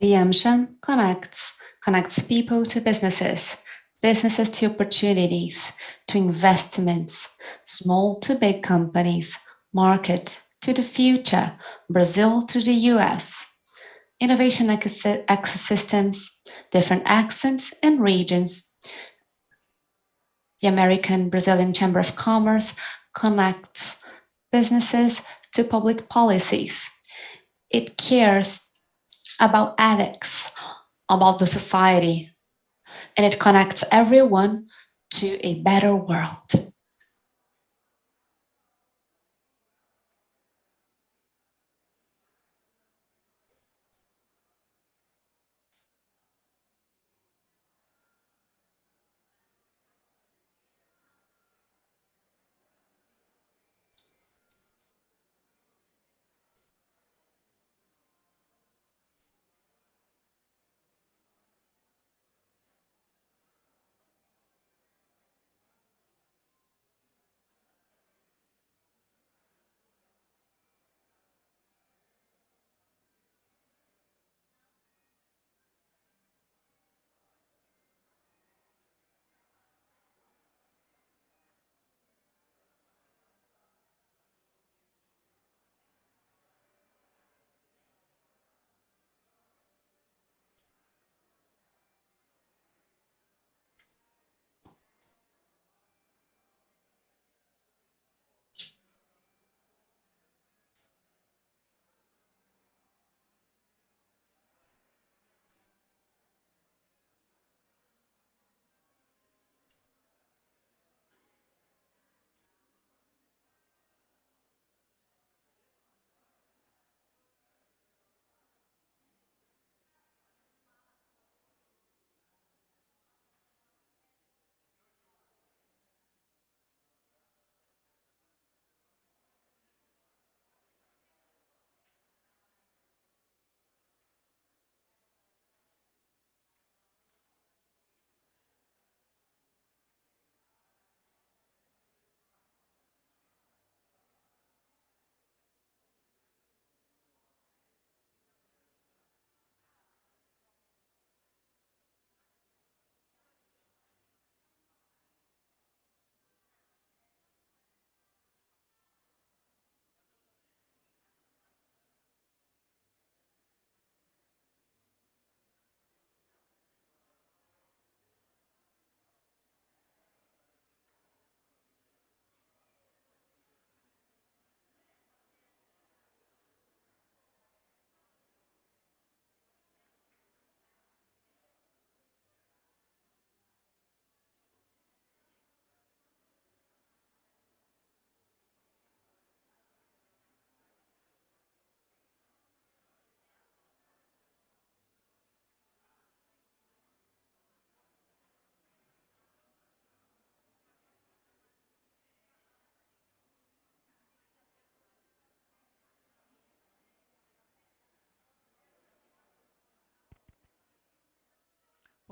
The Amcham connects people to businesses, businesses to opportunities, to investments, small to big companies, markets to the future, Brazil to the US, innovation ecosystems, different accents and regions. The American Brazilian Chamber of Commerce connects businesses to public policies. It cares about ethics, about the society, and it connects everyone to a better world.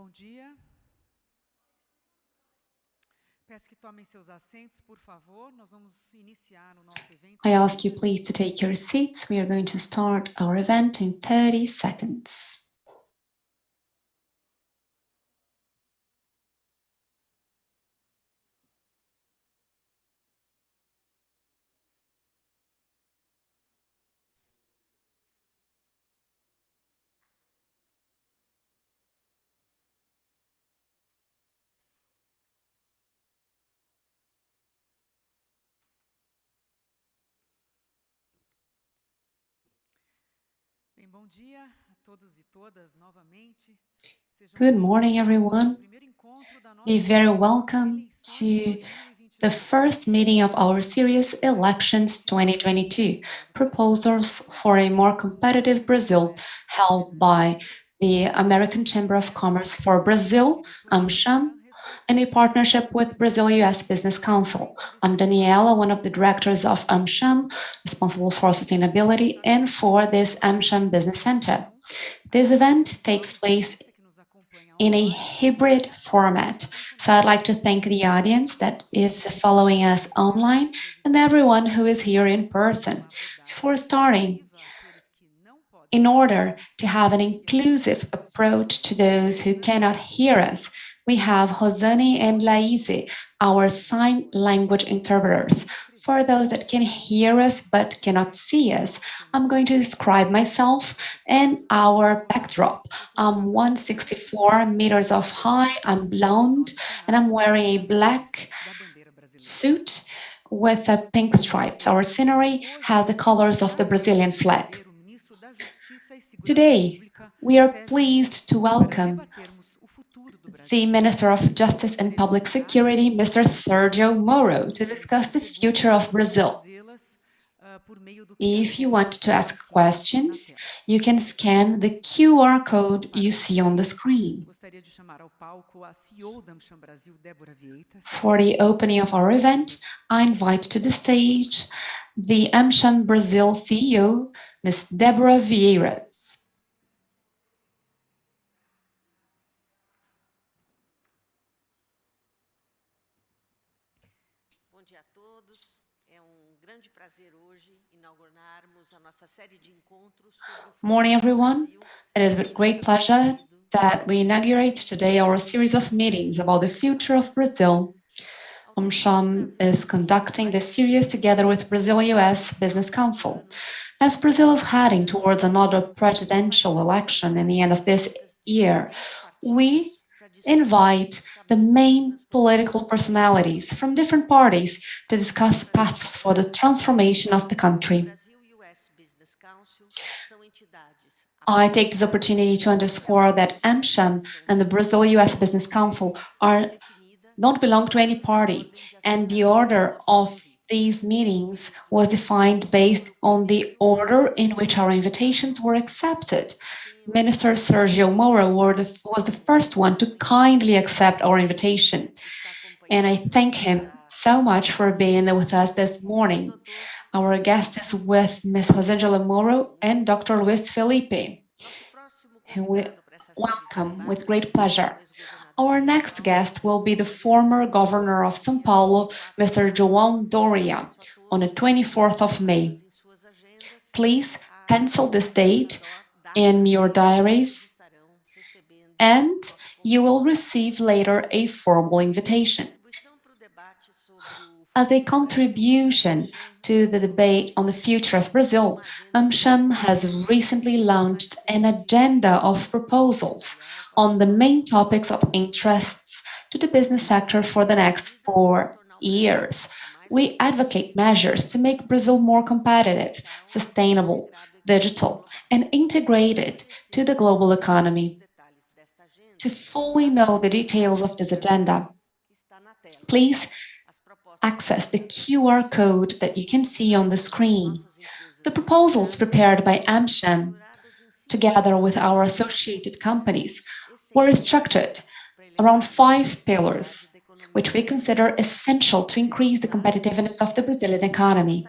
Bom dia. Peço que tomem seus assentos, por favor. Nós vamos iniciar o nosso evento. I ask you please to take your seats. We are going to start our event in 30 seconds. Bem, bom dia a todos e todas novamente. Good morning, everyone. Be very welcome to the first meeting of our series Elections 2022, Proposals for a More Competitive Brazil, held by the American Chamber of Commerce for Brazil, Amcham, in a partnership with Brazil-US Business Council. I'm Daniela, one of the directors of Amcham, responsible for sustainability and for this Amcham Business Center. This event takes place in a hybrid format. So I'd like to thank the audience that is following us online and everyone who is here in person. Before starting, In order to have an inclusive approach to those who cannot hear us, we have Rosane and Laise, our sign language interpreters. For those that can hear us but cannot see us, I'm going to describe myself and our backdrop. I'm 164 meters of high, I'm blonde, and I'm wearing a black suit with pink stripes. Our scenery has the colors of the Brazilian flag. Today, we are pleased to welcome the Minister of Justice and Public Security, Mr. Sérgio Moro, to discuss the future of Brazil. If you want to ask questions, you can scan the QR code you see on the screen. For the opening of our event, I invite to the stage the Amcham Brazil CEO, Ms. Débora Vieira. Morning, everyone. It is with great pleasure that we inaugurate today our series of meetings about the future of Brazil. Amcham is conducting this series together with Brazil-US Business Council. As Brazil is heading towards another presidential election in the end of this year, we invite the main political personalities from different parties to discuss paths for the transformation of the country. I take this opportunity to underscore that Amcham and the Brazil-US Business Council don't belong to any party, and the order of these meetings was defined based on the order in which our invitations were accepted. Minister Sérgio Moro was the first one to kindly accept our invitation, and I thank him so much for being with us this morning. Our guest is with Ms. Rosângela Moro and Dr. Luis Felipe, who we welcome with great pleasure. Our next guest will be the former governor of São Paulo, Mr. João Doria, on the 24th of May. Please pencil this date in your diaries, and you will receive later a formal invitation. As a contribution to the debate on the future of Brazil, Amcham has recently launched an agenda of proposals on the main topics of interests to the business sector for the next 4 years. We advocate measures to make Brazil more competitive, sustainable, digital, and integrated to the global economy. To fully know the details of this agenda, please access the QR code that you can see on the screen. The proposals prepared by Amcham, together with our associated companies, were structured around 5 pillars, which we consider essential to increase the competitiveness of the Brazilian economy.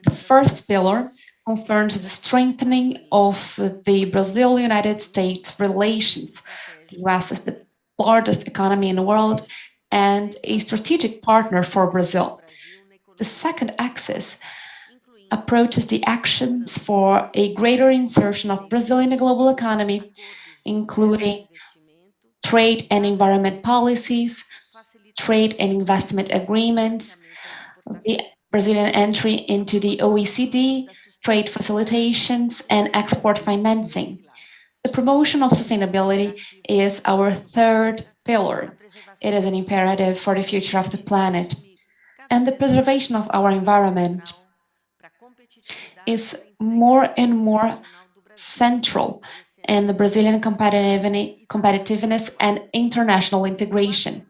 The first pillar concerns the strengthening of the Brazil-United States relations. The US is the largest economy in the world and a strategic partner for Brazil. The second axis approaches the actions for a greater insertion of Brazil in the global economy, including trade and environment policies, trade and investment agreements, the Brazilian entry into the OECD, trade facilitations, and export financing. The promotion of sustainability is our third pillar. It is an imperative for the future of the planet. And the preservation of our environment is more and more central in the Brazilian competitiveness and international integration.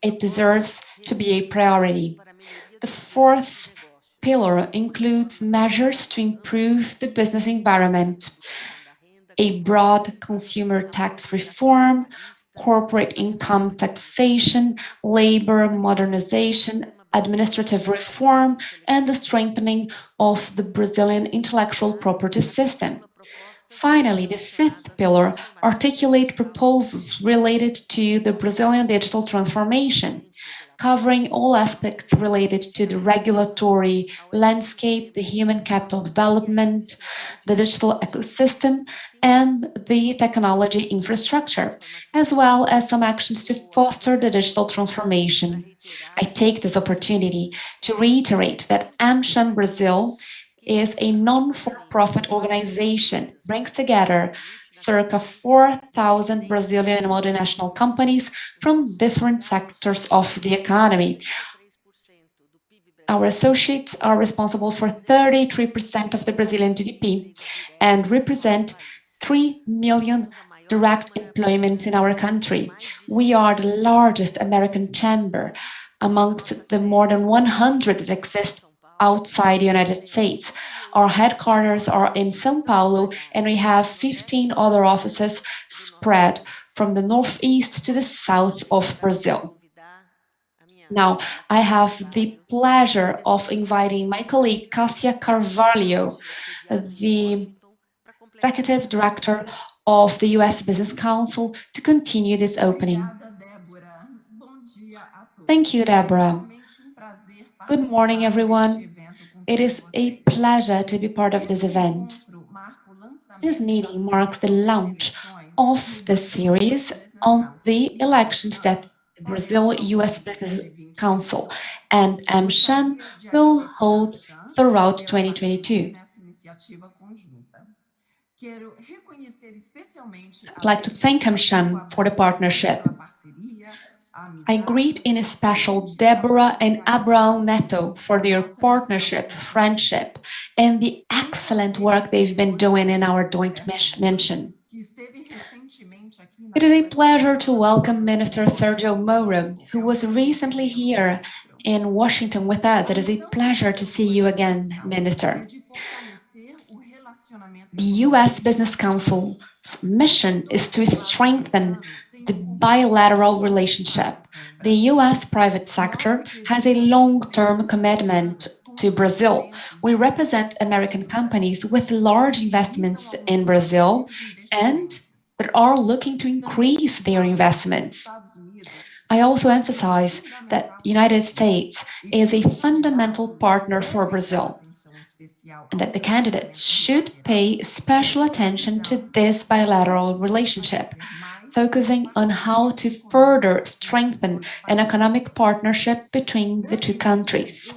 It deserves to be a priority. The fourth pillar includes measures to improve the business environment, a broad consumer tax reform, corporate income taxation, labor modernization, administrative reform, and the strengthening of the Brazilian intellectual property system. Finally, the fifth pillar, articulate proposals related to the Brazilian digital transformation, covering all aspects related to the regulatory landscape, the human capital development, the digital ecosystem, and the technology infrastructure, as well as some actions to foster the digital transformation. I take this opportunity to reiterate that Amcham Brazil is a non-for-profit organization, brings together circa 4,000 Brazilian and multinational companies from different sectors of the economy. Our associates are responsible for 33% of the Brazilian GDP and represent 3 million direct employment in our country. We are the largest American chamber amongst the more than 100 that exist outside the United States. Our headquarters are in São Paulo, and we have 15 other offices spread from the northeast to the south of Brazil. Now, I have the pleasure of inviting my colleague Cássia Carvalho, the Executive Director of the US Business Council, to continue this opening. Thank you, Deborah. Good morning, everyone. It is a pleasure to be part of this event. This meeting marks the launch of the series on the elections that the Brazil-US Business Council and Amcham will hold throughout 2022. I'd like to thank Amcham for the partnership. I greet in a special Deborah and Abraão Neto for their partnership, friendship, and the excellent work they've been doing in our joint mission. It is a pleasure to welcome Minister Sérgio Moro, who was recently here in Washington with us. It is a pleasure to see you again, Minister. The US Business Council's mission is to strengthen the bilateral relationship. The US private sector has a long-term commitment to Brazil. We represent American companies with large investments in Brazil and that are looking to increase their investments. I also emphasize that the United States is a fundamental partner for Brazil, and that the candidates should pay special attention to this bilateral relationship, focusing on how to further strengthen an economic partnership between the two countries.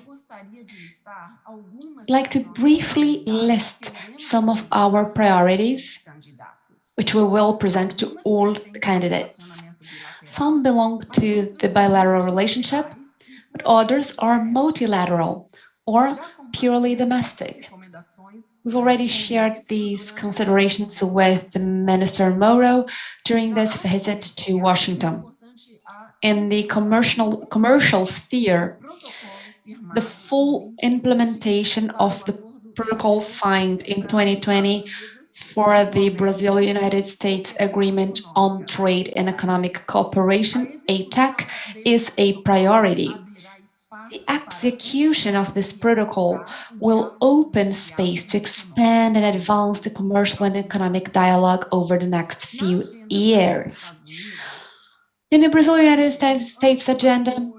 I'd like to briefly list some of our priorities, which we will present to all the candidates. Some belong to the bilateral relationship, but others are multilateral or purely domestic. We've already shared these considerations with Minister Moro during this visit to Washington. In the commercial sphere, the full implementation of the protocol signed in 2020 for the Brazil-United States Agreement on Trade and Economic Cooperation, ATAC, is a priority. The execution of this protocol will open space to expand and advance the commercial and economic dialogue over the next few years. In the Brazil-United States agenda,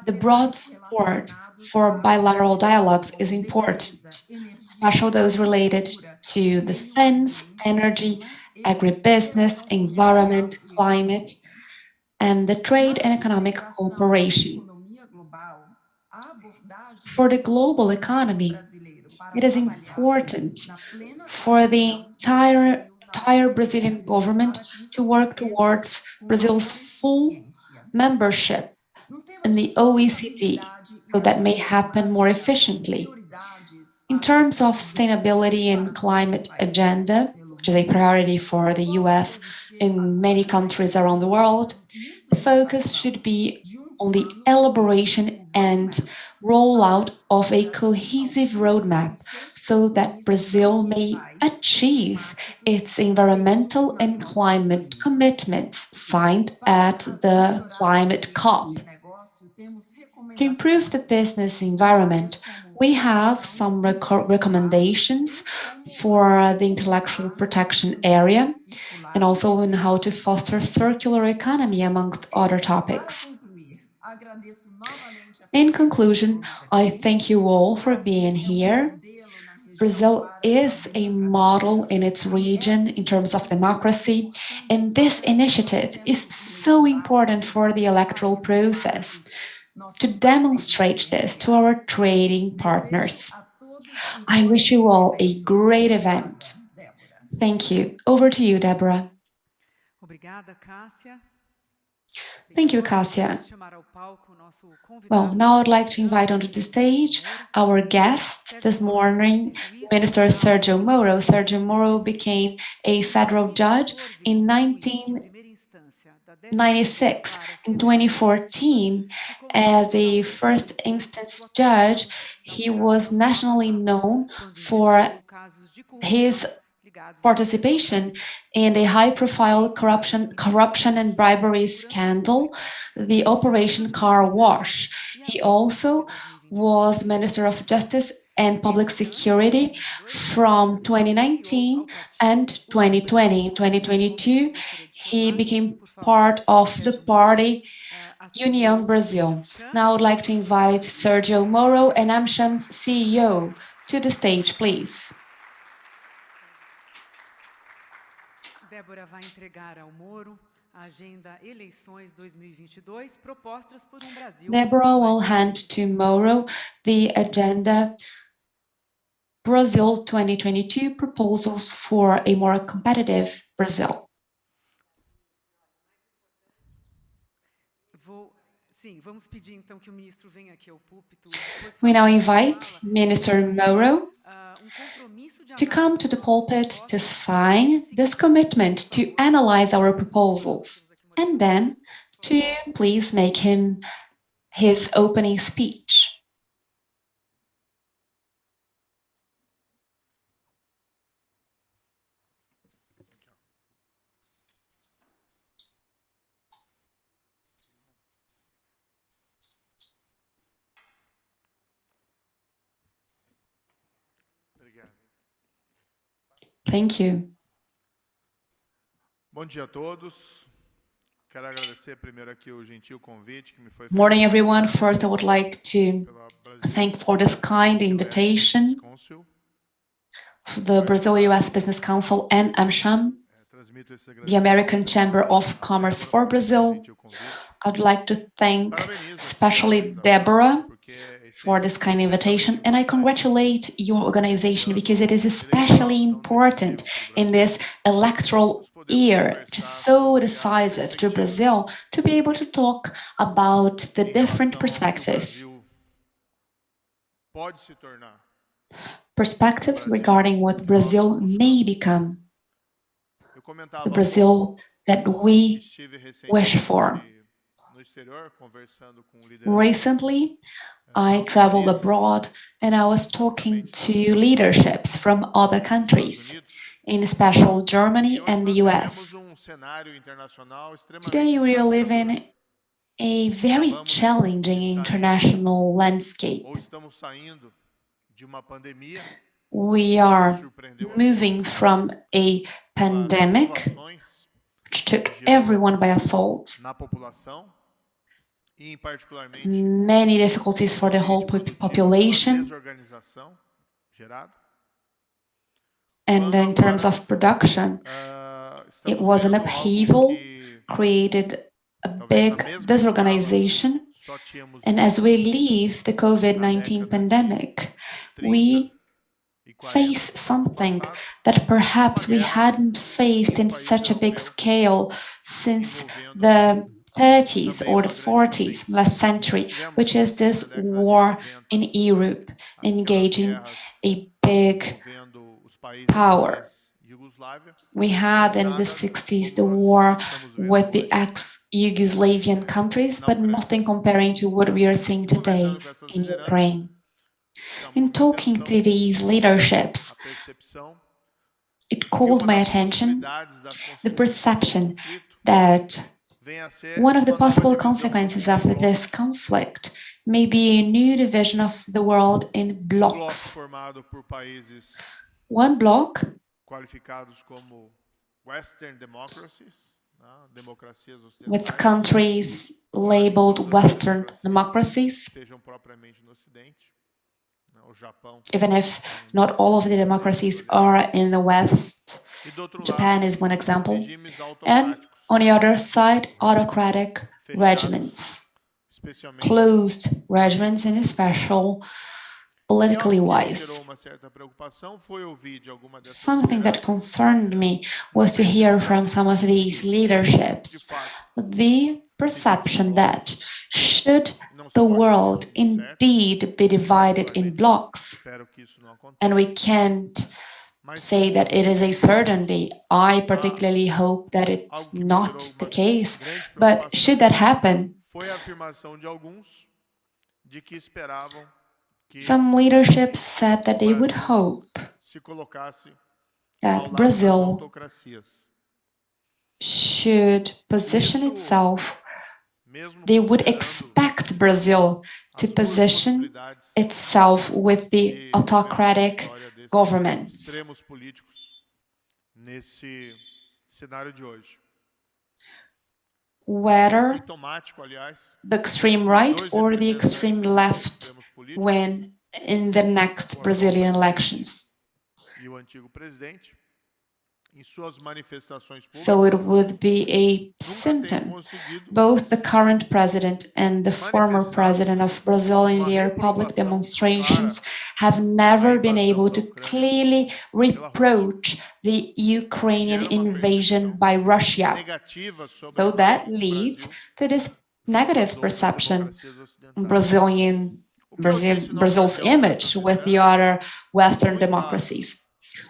the broad support for bilateral dialogues is important, especially those related to defense, energy, agribusiness, environment, climate, and the trade and economic cooperation. For the global economy, it is important for the entire Brazilian government to work towards Brazil's full membership in the OECD, so that may happen more efficiently. In terms of sustainability and climate agenda, which is a priority for the US in many countries around the world, the focus should be on the elaboration and rollout of a cohesive roadmap so that Brazil may achieve its environmental and climate commitments signed at the Climate COP. To improve the business environment, we have some recommendations for the intellectual protection area and also on how to foster circular economy amongst other topics. In conclusion, I thank you all for being here. Brazil is a model in its region in terms of democracy, and this initiative is so important for the electoral process to demonstrate this to our trading partners. I wish you all a great event. Thank you. Over to you, Deborah. Obrigada, Cássia. Thank you, Cássia. Well, now I'd like to invite onto the stage our guest this morning, Minister Sérgio Moro. Sérgio Moro became a federal judge in 1996. In 2014, as a first instance judge, he was nationally known for his participation in a high-profile corruption and bribery scandal, the Operation Car Wash. He also was Minister of Justice and Public Security from 2019 and 2020. In 2022, he became part of the party União Brasil. Now I would like to invite Sérgio Moro and Amcham's CEO to the stage, please. Débora vai entregar ao Moro a agenda Eleições 2022 propostas por Brasil. Deborah will hand to Moro the agenda Brazil 2022 proposals for a more competitive Brazil. Vamos pedir então que o ministro venha aqui ao púlpito. We now invite Minister Moro to come to the pulpit to sign this commitment to analyze our proposals and then to please make him his opening speech. Thank you. Bom dia a todos. Quero agradecer primeiro aqui o gentil convite que me foi feito. Morning, everyone. First, I would like to thank for this kind invitation the Brazil-US Business Council and Amcham, the American Chamber of Commerce for Brazil. I'd like to thank especially Deborah for this kind invitation, and I congratulate your organization because it is especially important in this electoral year, which is so decisive to Brazil, to be able to talk about the different perspectives regarding what Brazil may become, the Brazil that we wish for. Recently, I traveled abroad and I was talking to leaderships from other countries, in special Germany and the US. Today we are living a very challenging international landscape. We are moving from a pandemic which took everyone by assault, many difficulties for the whole population, and in terms of production, it was an upheaval, created a big disorganization, and as we leave the COVID-19 pandemic, we face something that perhaps we hadn't faced in such a big scale since the 30s or the 40s last century, which is this war in Europe, engaging a big power. We had in the 60s the war with the ex-Yugoslavian countries, but nothing comparing to what we are seeing today in Ukraine. In talking to these leaderships, it called my attention the perception that one of the possible consequences of this conflict maybe a new division of the world in bloco blocks. formado por países One block qualificados como Western democracies, né, democracias with ocidentais, countries embora nem labeled todas as Western democracias democracies, estejam propriamente no Ocidente. Né, o Japão even if é not all of the exemplo democracies sobre isso. are in the West. E do outro Japan lado, is one example. regimes And autocráticos, on the other side, regimes autocratic fechados, regiments, especialmente closed regiments, in special politically E algo que me wise. gerou uma certa preocupação foi ouvir de alguma dessas Something that lideranças concerned me was to hear from some of these de leaderships fato, the perception that should não se the pode dizer world isso muito certo, indeed be divided in particularmente blocks, espero que isso não aconteça, and we can't mas say that it is a certainty. I particularly hope that it's algo que me not gerou the uma case, grande but should that happen, foi a afirmação de alguns de que esperavam que some leaderships said that they would hope se colocasse ao that lado das Brazil autocracias. should position Isso, itself, mesmo they would considerando expect Brazil to as duas position possibilidades itself with the de autocratic vitória desses governments, extremos políticos nesse cenário de hoje. É whether sintomático, aliás, the extreme right or the extreme left win in the next Brazilian elections. e o antigo presidente, em suas manifestações So it públicas, would be a nunca tem symptom. conseguido Both the current president and the former president of Brazil in their public demonstrations have never been able to clearly reproach the Ukrainian invasion by Russia. negativa sobre So o that Brasil, leads to this negative perception ocidentais. Brazil's image with the other Western democracies.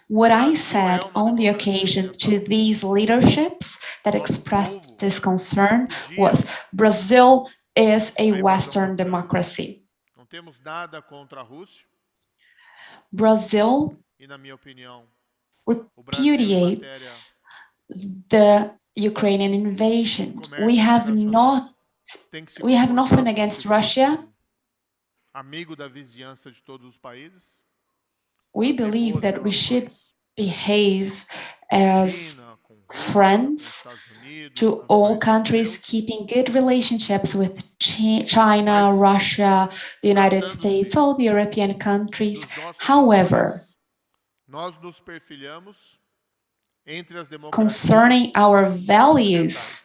What I said on the occasion to these leaderships that expressed this concern was Brazil is a Western democracy. Não temos nada contra a Rússia. Brazil E, na minha opinião, repudiates the Ukrainian invasion. We have nothing against Russia. Amigo da vizinhança de todos os países. We believe that we should behave as friends to all countries, keeping good relationships with China, Russia, the United States, all the European countries. However, nós nos perfilhamos entre as democracias concerning our values,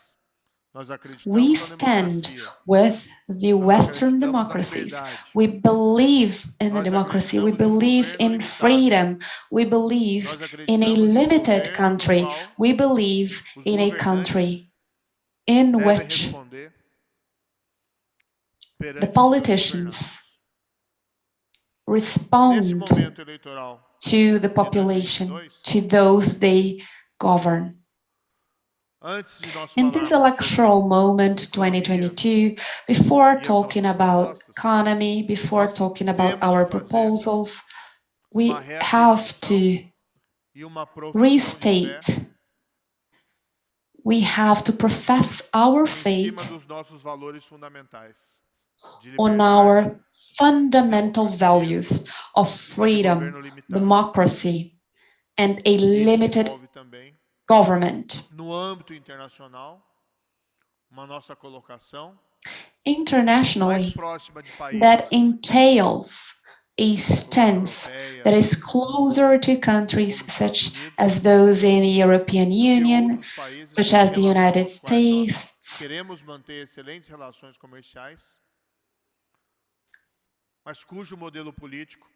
we stand with the Western democracies. We believe in the democracy. We believe in freedom. We believe in a limited country. We believe in a country in which the politicians respond to the population, to those they govern. In this electoral moment, 2022, before talking about economy, before talking about our proposals, we have to restate, we have to profess our faith on our fundamental values of freedom, democracy, and a limited government. No âmbito internacional, uma nossa colocação internationally, that entails a stance that is closer to countries such as those in the European Union, such as the United States. Queremos manter excelentes relações comerciais, mas cujo modelo político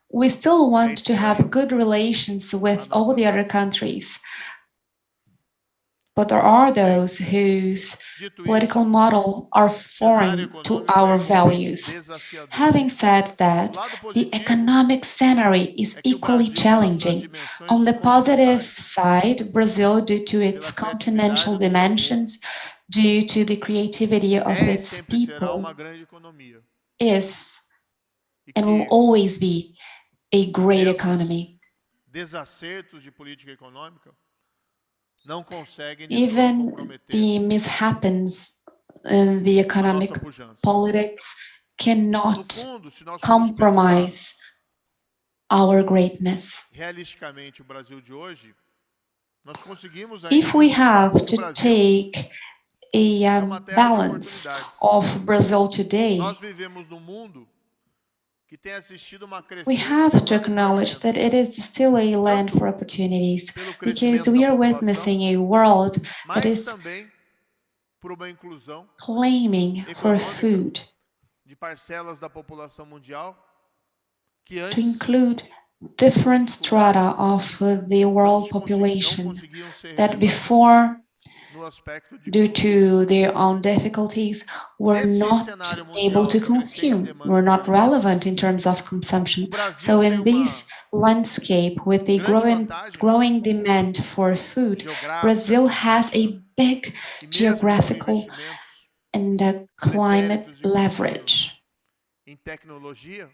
we still want to have good relations with all the other countries. But there are those whose political model are foreign to our values. Having said that, the economic scenario is equally challenging. On the positive side, Brazil, due to its continental dimensions, due to the creativity of its people, is and will always be a great economy. Desacertos de política econômica não conseguem even the mishaps in the economic politics cannot fundo, se nós formos pensar compromise our greatness. realisticamente o Brasil de hoje, nós conseguimos ainda If we identificar have que o to Brasil take a é uma terra de balance oportunidades. of Brazil today, Nós vivemos num mundo que tem assistido uma we crescente have to demanda por acknowledge that it alimentos, is still a land tanto for opportunities, pelo because crescimento we da are população, witnessing a world that mas is também por uma inclusão claiming for econômica food, de parcelas da população mundial que to antes include different strata dificuldades of the world não population conseguiam ser that realizadas before, no aspecto de due consumo. to their own difficulties, were Nesse not cenário able mundial to de crescente consume, demanda were por not alimentos, relevant in terms of consumption. o Brasil So tem in uma this landscape with a grande vantagem growing demand for food, geográfica, Brazil has a big e mesmo com geographical investimentos and climate pretéritos e contínuos leverage. em tecnologia,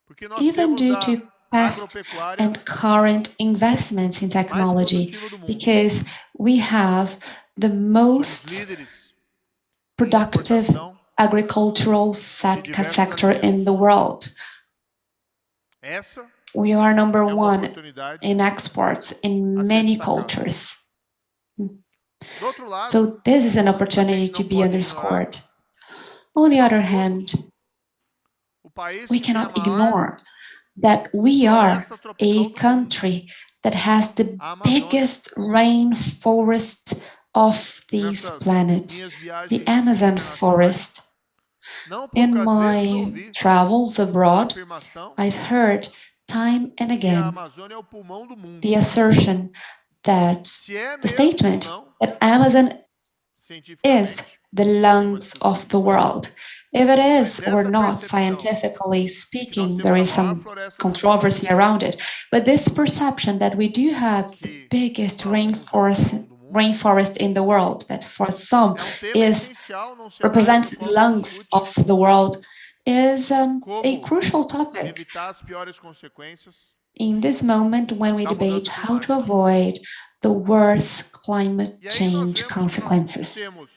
porque nós Even temos due a to past agropecuária and current investments in mais technology, produtiva do mundo. because we have the Somos most líderes em productive exportação agricultural de diversos sector in the alimentos. world. Essa We are number é uma one oportunidade in exports in a ser many destacada. cultures. Do outro lado, So this is an a opportunity gente to não be pode ignorar underscored. On the que other nós hand, somos o país we que tem a cannot maior ignore that we are floresta tropical a do mundo, country that has the a Amazônia. biggest rainforest of this Nessas planet, minhas the viagens Amazon internacionais, forest. não In poucas vezes my ouvi travels a abroad, afirmação I've heard time and que a again Amazônia é o pulmão do mundo. the assertion that Se é the mesmo statement ou não, that Amazon is cientificamente, the isso aqui é uma lungs discussão of the sobre world. If it is Mas or essa not, percepção scientifically de que nós speaking, temos there a is maior some floresta controversy around it. But this perception that we do have the que biggest para alguns é o pulmão do mundo, rainforest in the world, that for some tema is essencial num cenário represents no qual se lungs discute of the world, is a como crucial topic evitar as piores consequências in this moment when we da debate mudança how to climática. avoid the worst climate E aí nós change vemos que nós consequences. temos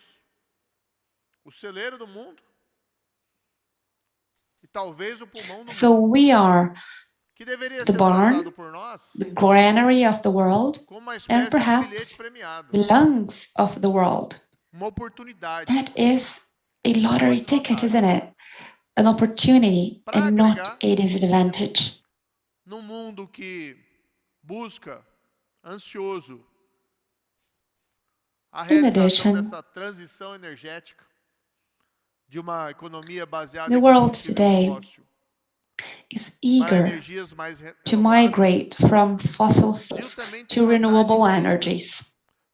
o celeiro do mundo e talvez o pulmão do So mundo, we are que deveria the ser barn, tratado por nós the granary of the world, como uma and espécie de perhaps bilhete premiado, the lungs of the world. uma oportunidade That is a e não uma lottery ticket, desvantagem. isn't it? An opportunity Para and not agregar, a disadvantage. num mundo que busca, ansioso, a In realização addition, dessa transição energética de uma economia baseada the em world combustível today fóssil is para eager energias mais to renováveis. migrate from fossil O Brasil fuels também tem to renewable vantagens nisso, energies.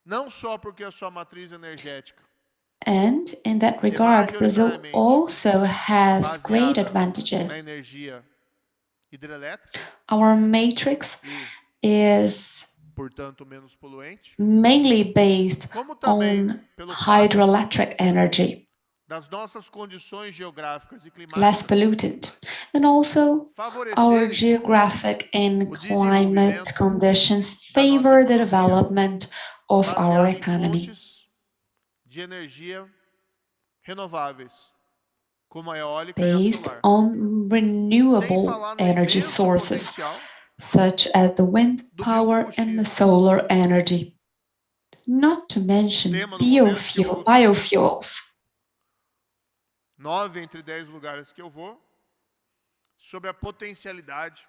não só porque a sua matriz energética And in that é regard, Brazil majoritariamente also has great baseada advantages. na energia hidrelétrica Our matrix e, is portanto, menos poluente, mainly based como também on pelo fato hydroelectric energy, das nossas condições geográficas e less climáticas pollutant, and also our favorecerem geographic and o climate desenvolvimento conditions da nossa favor the economia development of our baseada em economy fontes de energia renováveis, como a eólica e a based solar. on Sem renewable falar no energy imenso sources, potencial such as the wind do power and the biocombustível. solar energy. Not to mention Tema do momento que eu ouço biofuels. 9 entre 10 lugares que eu vou, sobre a potencialidade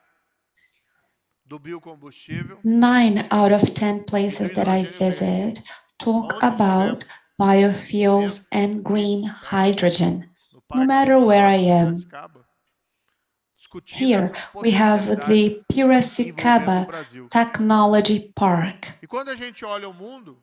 do biocombustível, 9 out of 10 e do places that I hidrogênio verde, visit talk onde about estivemos, biofuels mesmo and aqui green perto, hydrogen. no No Parque matter where I Tecnológico de am. Piracicaba, discutindo Here essas we have the potencialidades envolvendo o Piracicaba Brasil. Technology Park, E quando a gente olha o mundo,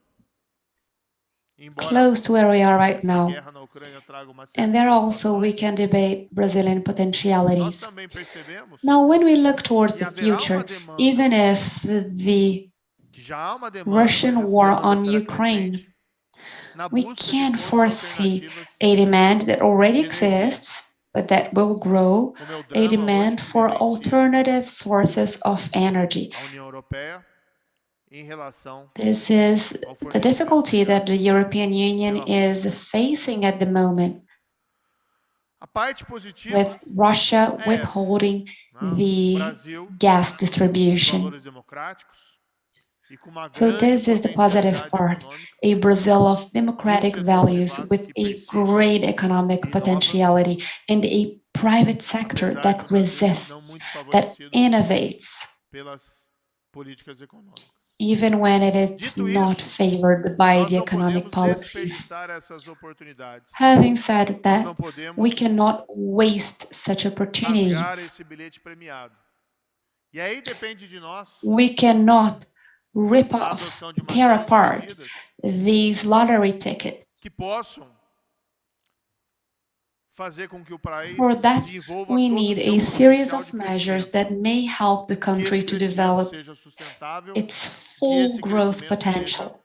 embora close to where we are right essa now. guerra na Ucrânia traga uma série And de there also we preocupações, can debate Brazilian nós potentialities. também percebemos Now, when we look towards que the haverá uma future, demanda, even if the que já há uma demanda, Russian mas essa war demanda on será Ukraine, crescente, na we busca de can't fontes foresee alternativas a demand that already de energia, exists, but that will grow como é o a drama hoje demand que for vivencia alternative sources of energy. a União Europeia em relação This is ao the fornecimento de difficulty that the gás European Union pela Rússia. is facing at the moment. A parte positiva with Russia é withholding essa, né? the Brasil, gas com distribution. valores democráticos e com uma So grande this is the positive potencialidade part, econômica a Brazil of e democratic setor values privado with que a persiste great economic e inova, potentiality and a private sector apesar that de muitas vezes não resists, muito that favorecido innovates, pelas políticas econômicas. even when it is Dito not isso, favored by nós the não economic podemos policies. desperdiçar essas oportunidades. Having said Nós that, não podemos we cannot waste such rasgar opportunities. esse bilhete premiado. E aí depende de nós We cannot rip a off, adoção de uma tear série de apart medidas these lottery tickets. que possam fazer com que o país For that, desenvolva we todo o need seu a series potencial of de measures crescimento, that may help the que country esse to crescimento develop seja sustentável, its que full esse growth crescimento seja potential,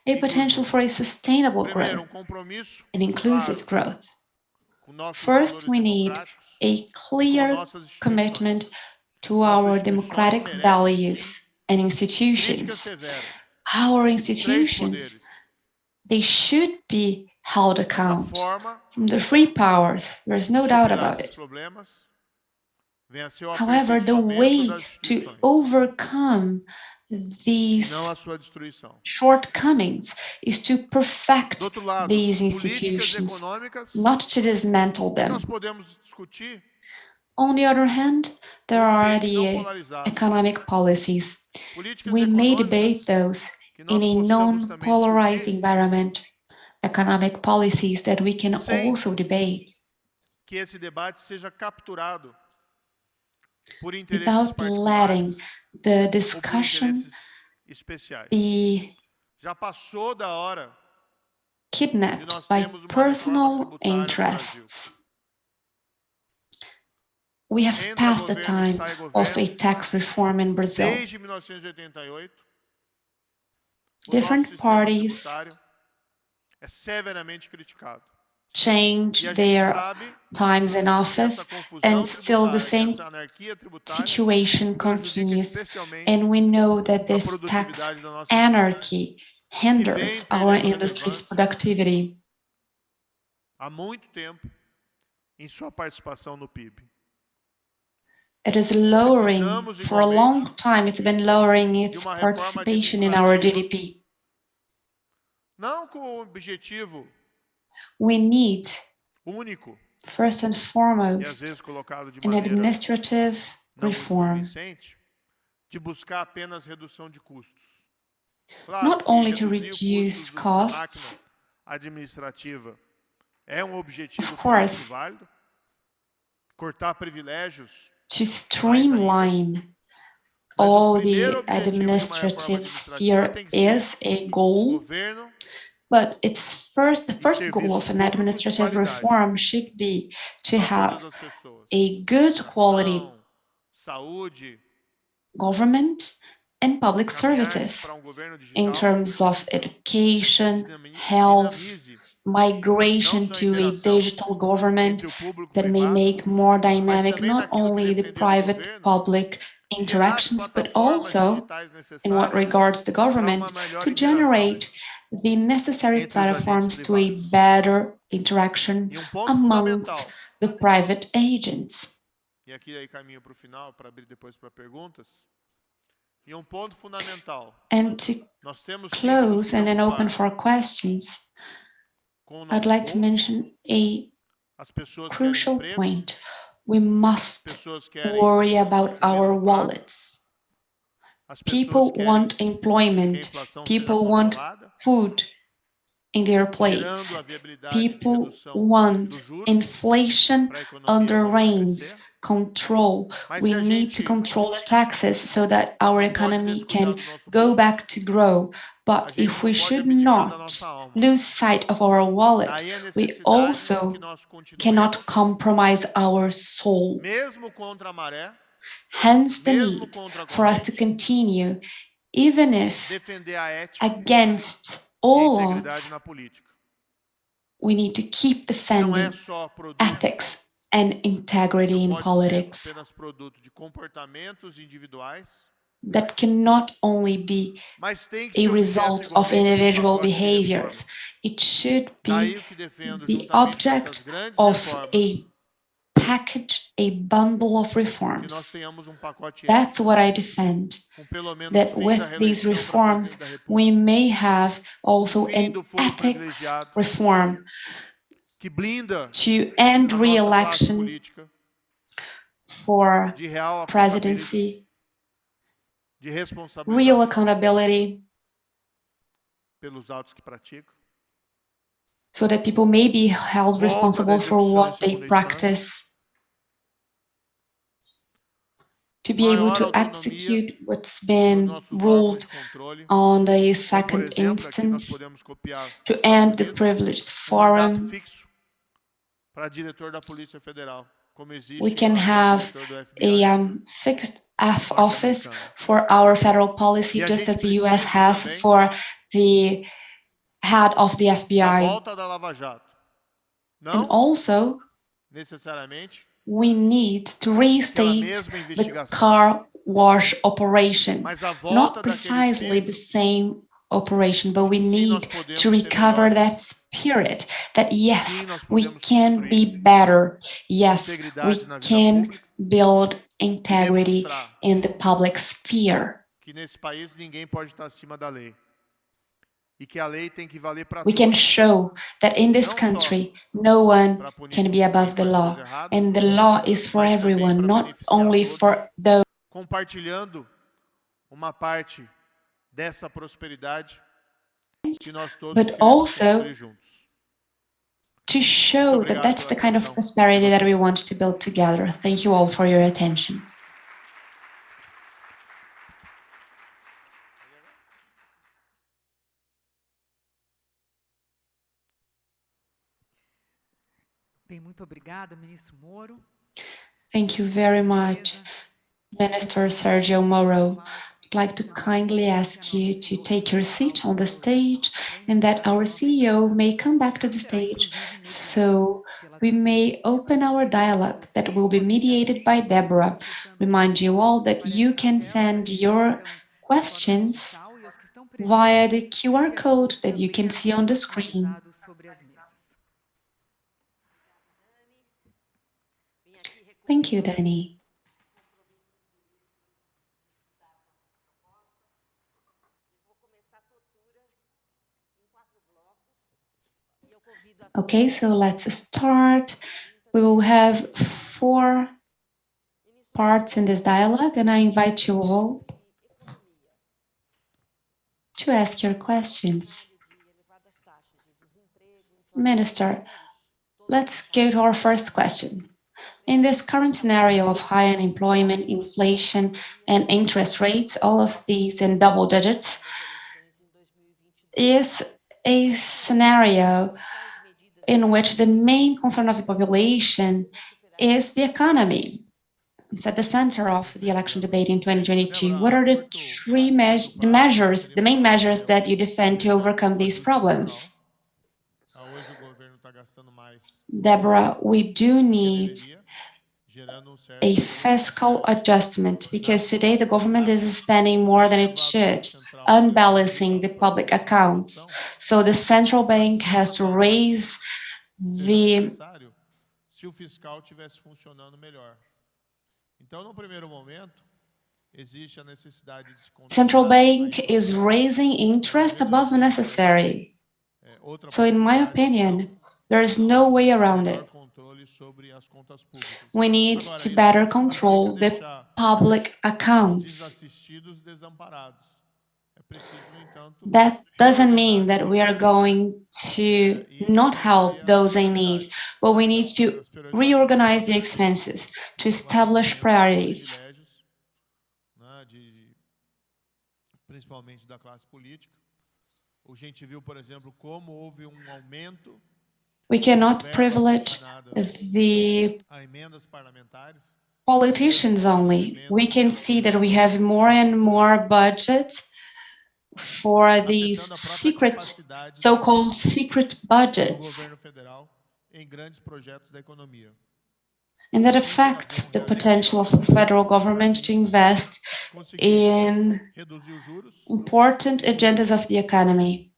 a potential inclusivo. for a sustainable Primeiro, growth, compromisso an inclusive claro growth. com nossos First, valores we need democráticos a e com clear nossas instituições. commitment to Nossas our instituições democratic merecem, values sim, and críticas institutions. severas. Our Os três institutions, poderes. they should be held Dessa account forma, from the three powers. There's no doubt superar about esses it. problemas vem a ser o However, the aperfeiçoamento way das to instituições overcome e these não a sua destruição. shortcomings is to Do perfect outro lado, these políticas institutions, econômicas, not to dismantle them. nós podemos discutir On the other hand, there num are ambiente não the polarizado. economic policies. Políticas We may econômicas debate those que in nós a possamos também non-polarized discutir environment, economic policies that we can sem also debate que esse debate seja capturado por interesses without letting particulares the ou por discussion interesses especiais. be Já passou da hora de kidnapped nós by termos uma reforma personal tributária no Brasil. interests. We have Entra passed the governo e time sai of a governo. tax reform in Brazil. Desde 1988, o nosso Different sistema parties tributário é severamente criticado. change E a gente their sabe times in que office, essa confusão and still the tributária, que same essa anarquia tributária situation prejudica continues. especialmente And we know that a this tax produtividade da nossa indústria, anarchy hinders our perdendo industry's relevância productivity há muito tempo em sua participação no PIB. It is lowering, Precisamos, for a long igualmente, time, it's been lowering de its uma reforma participation in our administrativa, GDP. não com o objetivo We need, único first and e às foremost, vezes colocado de an maneira administrative não muito reform, convincente, de buscar apenas redução de custos. Claro not que only to reduzir reduce custos da costs, máquina administrativa é um objetivo of político course, válido. Cortar privilégios, to mais ainda. streamline Mas all o primeiro the objetivo de uma reforma administrative administrativa sphere tem que ser is a o goal, governo but the e first goal serviços of an públicos de administrative qualidade reform should be to para have todas as pessoas. a good quality Educação, saúde, government and public caminhar-se services para um governo in digital terms of que education, health, dinamize migration não só a to a interação digital government entre o público that may privado, make more mas dynamic também not naquilo que only the depender do private governo, public gerar as interactions, but plataformas also, digitais in what necessárias regards the para government, uma melhor to interação generate the necessary entre os agentes platforms to a privados. better interaction E ponto amongst fundamental, the private agents. e aqui aí caminho para o final, para abrir depois para perguntas. E ponto fundamental, And to nós temos sim que close nos and then open preocupar for questions, com o I'd nosso like to bolso, mention a as pessoas querem crucial emprego, point. We must pessoas querem worry about comer our no prato, wallets. as People pessoas querem want que a employment. inflação seja People want controlada, food in their plates. gerando a viabilidade de People redução want dos juros inflation para a economia under voltar a reins, crescer. control. Mas We se a need to gente control the taxes so that our não pode economy descuidar can do nosso go bolso, back to grow. a But gente if não we pode should abdicar da not nossa alma. lose sight of our wallet, Daí a we necessidade also que nós cannot continuemos, compromise our soul. mesmo contra a maré, Hence the mesmo need contra a for us to corrente, continue, even if defender a ética against e a all integridade odds, na política. we need to keep Que não é defending só produto, ethics and integrity não in pode politics. ser apenas produto de comportamentos individuais, That cannot only be mas tem que a ser objeto result of igualmente de um individual pacote de behaviors. reformas. It should Daí be o que defendo the juntamente com essas object grandes of reformas a package, a bundle of que reforms. nós tenhamos pacote That's ético, what I defend. com pelo menos That fim with da these reeleição para reforms, presidente da República, we may have also fim an do foro ethics privilegiado, reform que blinda to end a nossa classe re-election política for de real accountability, presidency, de real responsabilização accountability, pelos atos que praticam. so that people may be held Volta da responsible for execução em what they segunda practice, to be able Maior to autonomia execute what's dos been nossos órgãos ruled de controle, on the como, por second exemplo, aqui nós instance, podemos copiar to dos Estados end the Unidos, privileged mandato forum. fixo para diretor da Polícia Federal, como existe We em can relação ao have diretor do a FBI fixed office norte-americano. for our federal policy, E a just gente as the US precisa has também for the head of the da FBI. volta da Lava Jato. And Não also, necessariamente we need to aquela restate mesma the investigação, car wash operation. mas a Not volta daquele precisely the espírito same operation, but de we que sim, nós need to podemos ser recover melhores, that spirit that yes, sim, nós we podemos can be construir better. Yes, we integridade na vida can pública build e integrity demonstrar in the public sphere. que nesse país ninguém pode estar acima da lei e que a lei tem que valer para We can todos, show that in this não só country, no one para punir can be quem above the faz law. coisa errada, And the law is for mas também everyone, para not beneficiar only todos, for those, compartilhando uma parte dessa prosperidade que nós todos but queremos also construir juntos. to show that that's the kind of prosperity that we want to build together. Thank you all for your attention. Bem, muito obrigada, ministro Moro. Thank you very much, Minister Sérgio Moro. I'd like to kindly ask you to take your seat on the stage and that our CEO may come back to the stage so we may open our dialogue that will be mediated by Deborah. Remind you all that you can send your questions via the QR code that you can see on the screen. Thank you, Dani. Okay, so let's start. We will have 4 parts in this dialogue, and I invite you all to ask your questions. Minister, let's go to our first question. In this current scenario of high unemployment, inflation, and interest rates, all of these in double digits, is a scenario in which the main concern of the population is the economy. It's at the center of the election debate in 2022. What are the main measures that you defend to overcome these problems? Deborah, we do need a fiscal adjustment because today the government is spending more than it should, unbalancing the public accounts. So the central bank has to raise the central bank is raising interest above the necessary. So in my opinion, there is no way around it. We need to better control the public accounts. That doesn't mean that we are going to not help those in need, but we need to reorganize the expenses, to establish priorities. We cannot privilege the politicians only. We can see that we have more and more budget for these secret, so-called secret budgets. And that affects the potential of the federal government to invest in important agendas of the economy.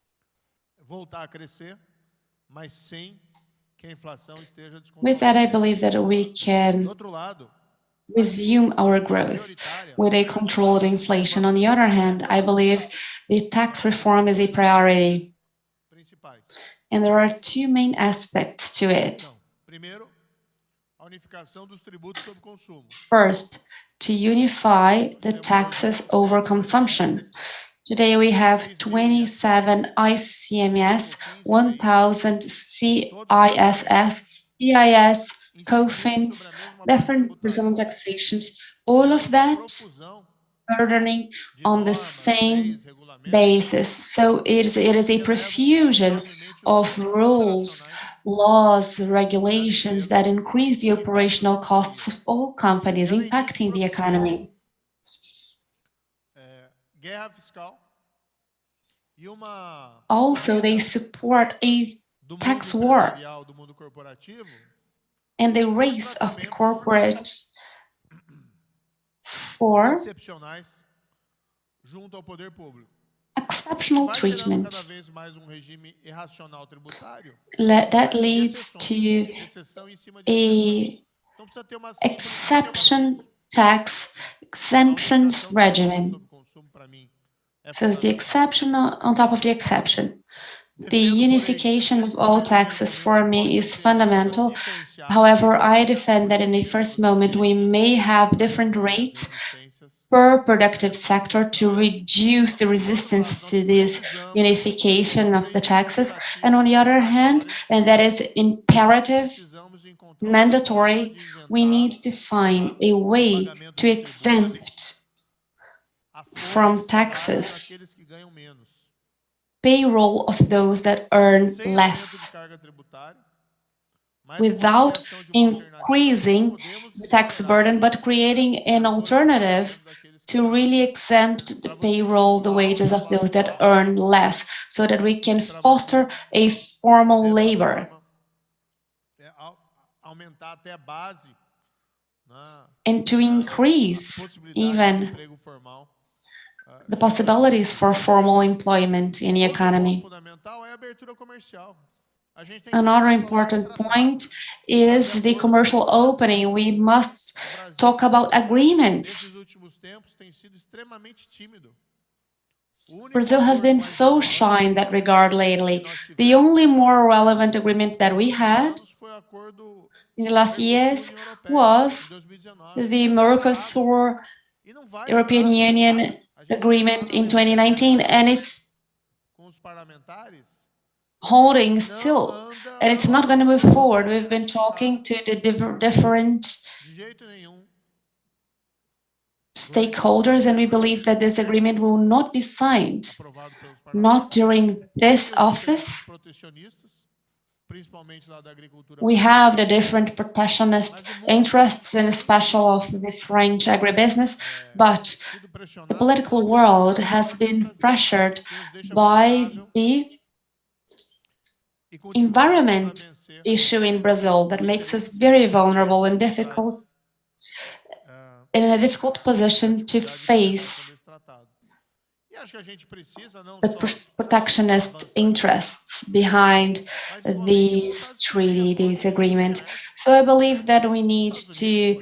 With that, I believe that we can resume our growth with a controlled inflation. On the other hand, I believe the tax reform is a priority, and there are two main aspects to it. First, to unify the taxes over consumption. Today we have 27 ICMS, 1,000 CISF, BIS, COFINS, different Brazilian taxations, all of that burdening on the same basis. So it is a profusion of rules, laws, regulations that increase the operational costs of all companies, impacting the economy. Also, they support a tax war and the race of the corporate for exceptional treatment. That leads to a exception tax exemptions regimen. So it's the exception on top of the exception. The unification of all taxes for me is fundamental. However, I defend that in the first moment we may have different rates per productive sector to reduce the resistance to this unification of the taxes. And on the other hand, and that is imperative, mandatory, we need to find a way to exempt from taxes payroll of those that earn less, without increasing the tax burden, but creating an alternative to really exempt the payroll, the wages of those that earn less, so that we can foster a formal labor and to increase even the possibilities for formal employment in the economy. Another important point is the commercial opening. We must talk about agreements. Brazil has been so shy in that regard lately. The only more relevant agreement that we had in the last years was the Mercosur European Union agreement in 2019, and it's holding still, and it's not going to move forward. We've been talking to the different stakeholders, and we believe that this agreement will not be signed, not during this office. We have the different protectionist interests, and especially of the French agribusiness, but the political world has been pressured by the environment issue in Brazil that makes us very vulnerable and difficult, in a difficult position to face the protectionist interests behind these treaty, these agreements. So I believe that we need to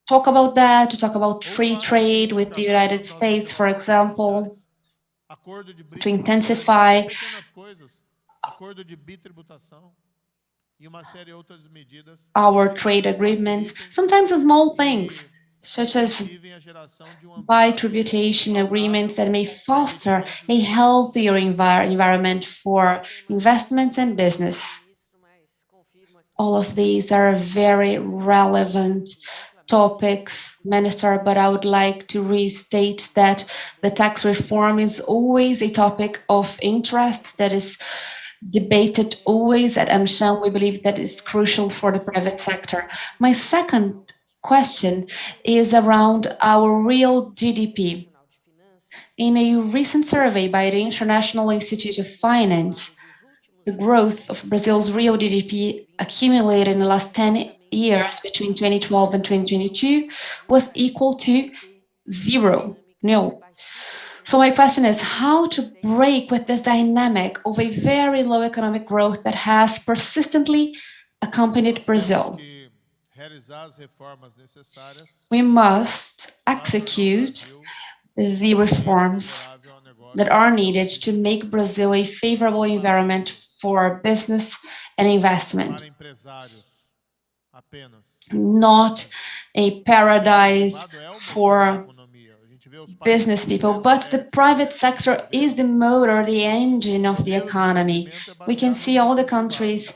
talk about that, to talk about free trade with the United States, for example, to intensify our trade agreements, sometimes small things, such as bi-tributation agreements that may foster a healthier environment for investments and business. All of these are very relevant topics, Minister, but I would like to restate that the tax reform is always a topic of interest that is debated always at Amcham. We believe that is crucial for the private sector. My second question is around our real GDP. In a recent survey by the International Institute of Finance, the growth of Brazil's real GDP accumulated in the last 10 years between 2012 and 2022 was equal to zero, nil. So my question is how to break with this dynamic of a very low economic growth that has persistently accompanied Brazil. We must execute the reforms that are needed to make Brazil a favorable environment for business and investment, not a paradise for business people, but the private sector is the motor, the engine of the economy. We can see all the countries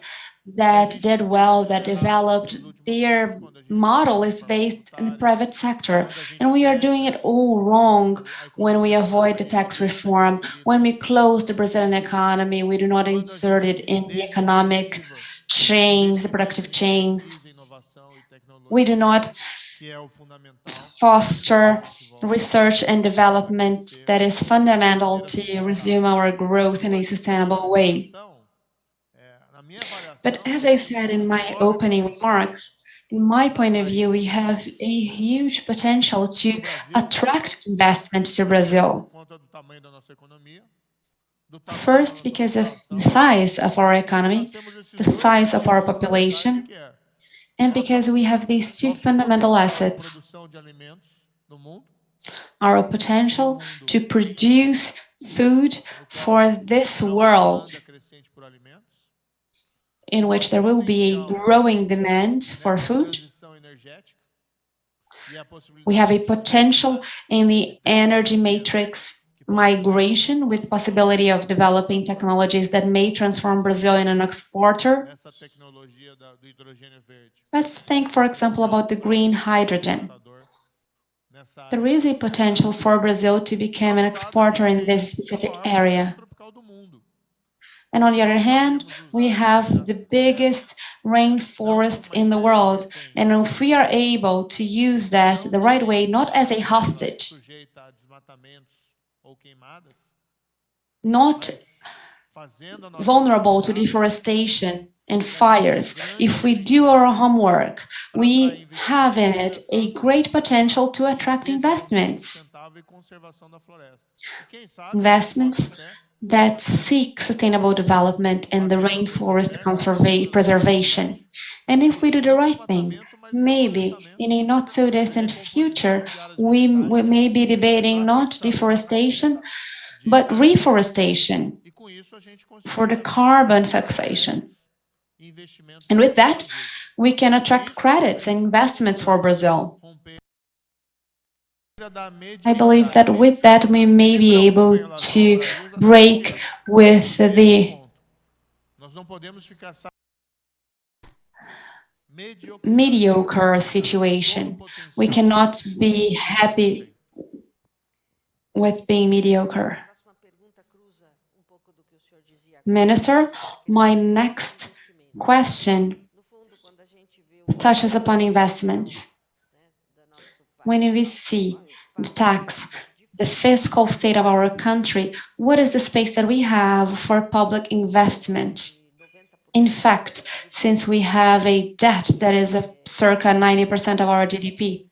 that did well, that developed, their model is based in the private sector. And we are doing it all wrong when we avoid the tax reform, when we close the Brazilian economy, we do not insert it in the economic chains, the productive chains. We do not foster research and development that is fundamental to resume our growth in a sustainable way. But as I said in my opening remarks, in my point of view, we have a huge potential to attract investment to Brazil. First, because of the size of our economy, the size of our population, and because we have these two fundamental assets: our potential to produce food for this world, in which there will be a growing demand for food. We have a potential in the energy matrix migration with possibility of developing technologies that may transform Brazil in an exporter. Let's think, for example, about the green hydrogen. There is a potential for Brazil to become an exporter in this specific area. And on the other hand, we have the biggest rainforest in the world. And if we are able to use that the right way, not as a hostage, not vulnerable to deforestation and fires, if we do our homework, we have in it a great potential to attract investments. Investments that seek sustainable development and the rainforest preservation. And if we do the right thing, maybe in a not so distant future, we may be debating not deforestation, but reforestation for the carbon fixation. And with that, we can attract credits and investments for Brazil. I believe that with that, we may be able to break with the mediocre situation. We cannot be happy with being mediocre. Minister, my next question touches upon investments. When we see the tax, the fiscal state of our country, what is the space that we have for public investment? In fact, since we have a debt that is circa 90% of our GDP,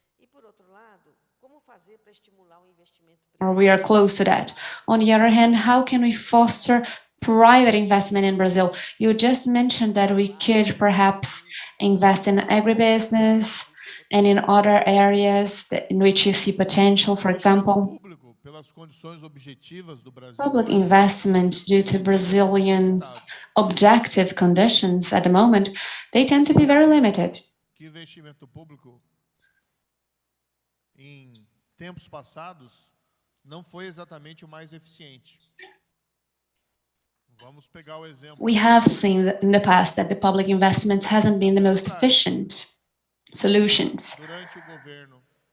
or we are close to that. On the other hand, how can we foster private investment in Brazil? You just mentioned that we could perhaps invest in agribusiness and in other areas in which you see potential, for example. Public investment, due to Brazilians' objective conditions at the moment, they tend to be very limited. We have seen in the past that the public investment hasn't been the most efficient solutions.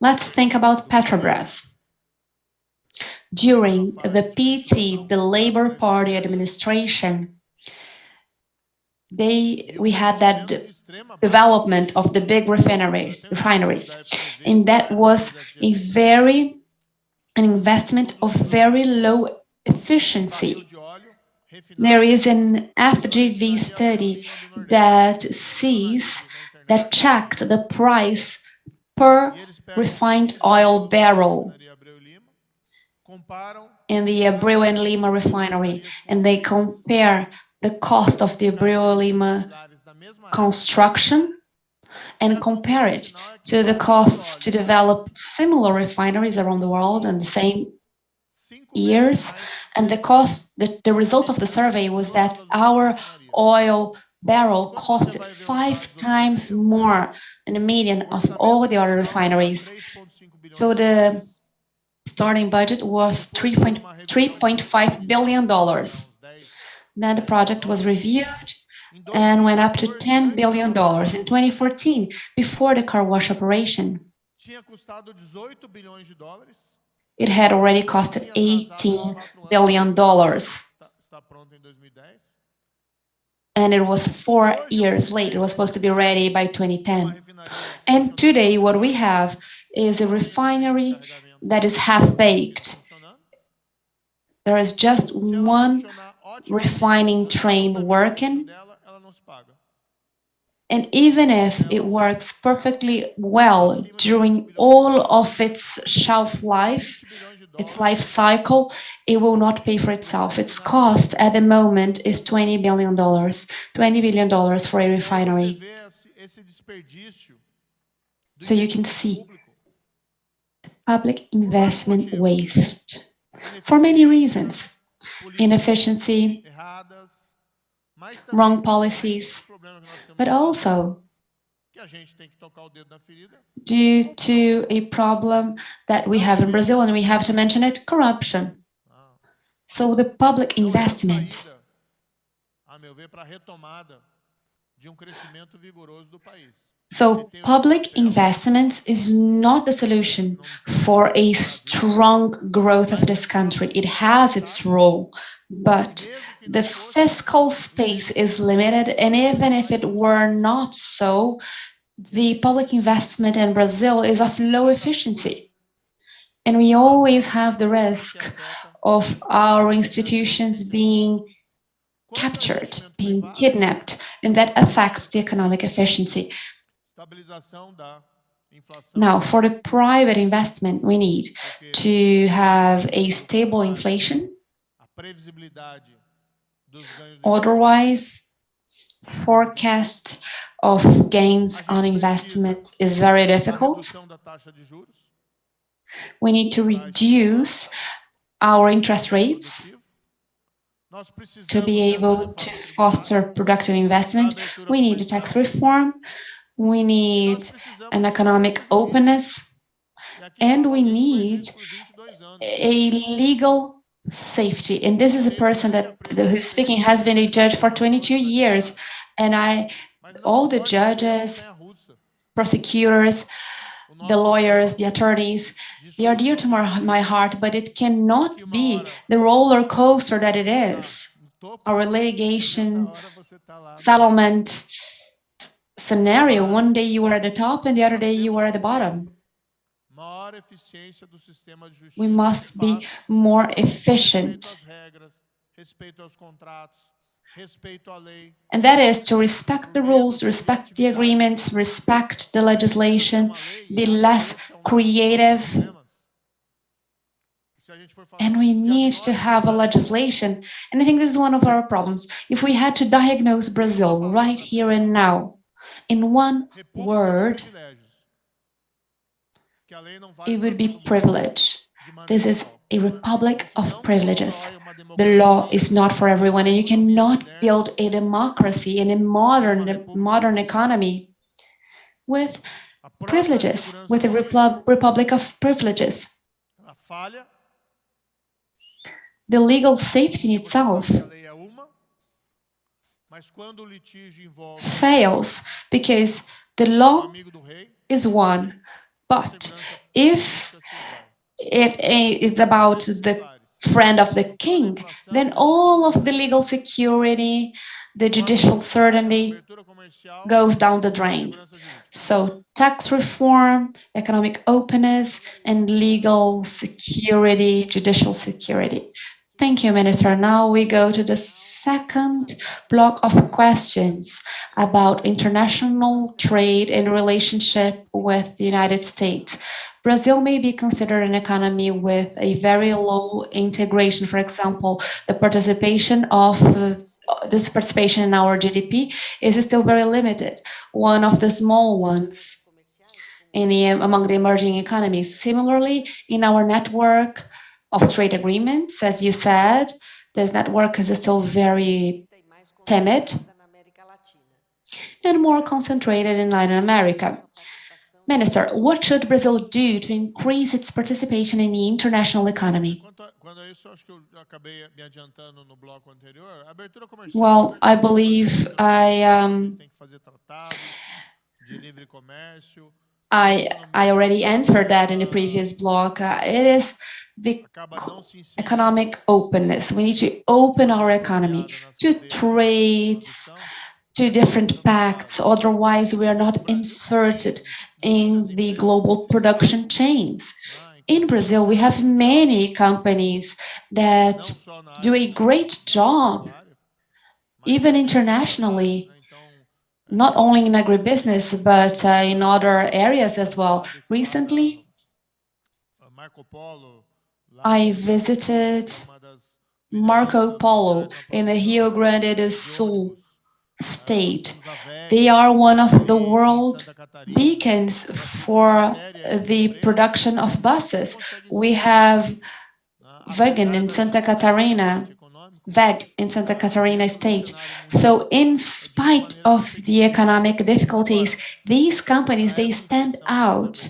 Let's think about Petrobras. During the PT, the Labour Party administration, we had that development of the big refineries, and that was an investment of very low efficiency. There is an FGV study that checked the price per refined oil barrel. in the Abreu and Lima refinery, and they compare the cost of the Abreu and Lima construction and compare it to the cost to develop similar refineries around the world in the same years, and the result of the survey was that our oil barrel costed 5 times more in the median of all the other refineries. So the starting budget was $3.5 billion. Then the project was reviewed and went up to $10 billion in 2014, before the car wash operation. It had already costed $18 billion. And it was 4 years late. It was supposed to be ready by 2010. And today what we have is a refinery that is half-baked. There is just one refining train working, and even if it works perfectly well during all of its shelf life, its life cycle, it will not pay for itself. Its cost at the moment is $20 billion. $20 billion for a refinery. So you can see public investment waste for many reasons: inefficiency, wrong policies, but also due to a problem that we have in Brazil, and we have to mention it: corruption. So the public investment public investments is not the solution for a strong growth of this country. It has its role, but the fiscal space is limited, and even if it were not so, the public investment in Brazil is of low efficiency. And we always have the risk of our institutions being captured, being kidnapped, and that affects the economic efficiency. Now, for the private investment, we need to have a stable inflation. Otherwise, forecast of gains on investment is very difficult. We need to reduce our interest rates to be able to foster productive investment. We need a tax reform. We need an economic openness, and we need a legal safety. And this is a person who's speaking has been a judge for 22 years, and all the judges, prosecutors, the lawyers, the attorneys, they are dear to my heart, but it cannot be the roller coaster that it is. Our litigation, settlement scenario, one day you were at the top and the other day you were at the bottom. We must be more efficient. And that is to respect the rules, respect the agreements, respect the legislation, be less creative. And we need to have a legislation. And I think this is one of our problems. If we had to diagnose Brazil right here and now, in one word, it would be privilege. This is a republic of privileges. The law is not for everyone, and you cannot build a democracy in a modern economy with privileges, with a republic of privileges. The legal safety in itself fails because the law is one, but if it's about the friend of the king, then all of the legal security, the judicial certainty goes down the drain. So tax reform, economic openness, and legal security, judicial security. Thank you, Minister. Now we go to the second block of questions about international trade and relationship with the United States. Brazil may be considered an economy with a very low integration. For example, the participation of this participation in our GDP is still very limited, one of the small ones among the emerging economies. Similarly, in our network of trade agreements, as you said, this network is still very timid and more concentrated in Latin America. Minister, what should Brazil do to increase its participation in the international economy? Well, I believe I already answered that in the previous block. It is the economic openness. We need to open our economy to trades, to different pacts. Otherwise, we are not inserted in the global production chains. In Brazil, we have many companies that do a great job, even internationally, not only in agribusiness, but in other areas as well. Recently, I visited Marco Polo in the Rio Grande do Sul state. They are one of the world beacons for the production of buses. We have Wagon in Santa Catarina, WEG in Santa Catarina state. So in spite of the economic difficulties, these companies, they stand out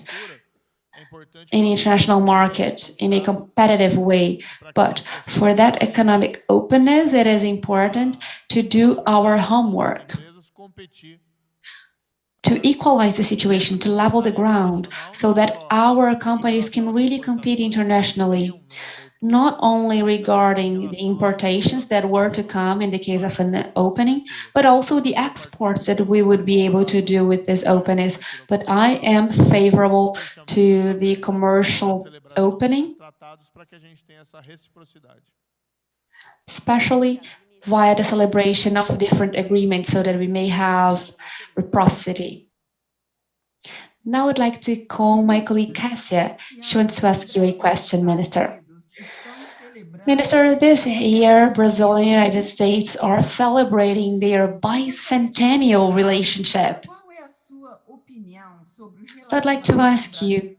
in the international market in a competitive way. But for that economic openness, it is important to do our homework, to equalize the situation, to level the ground, so that our companies can really compete internationally, not only regarding the importations that were to come in the case of an opening, but also the exports that we would be able to do with this openness. But I am favorable to the commercial opening, especially via the celebration of different agreements so that we may have reciprocity. Now I'd like to call my colleague Cassia. She wants to ask you a question, Minister. Minister, this year, Brazil and the United States are celebrating their bicentennial relationship. So I'd like to ask you,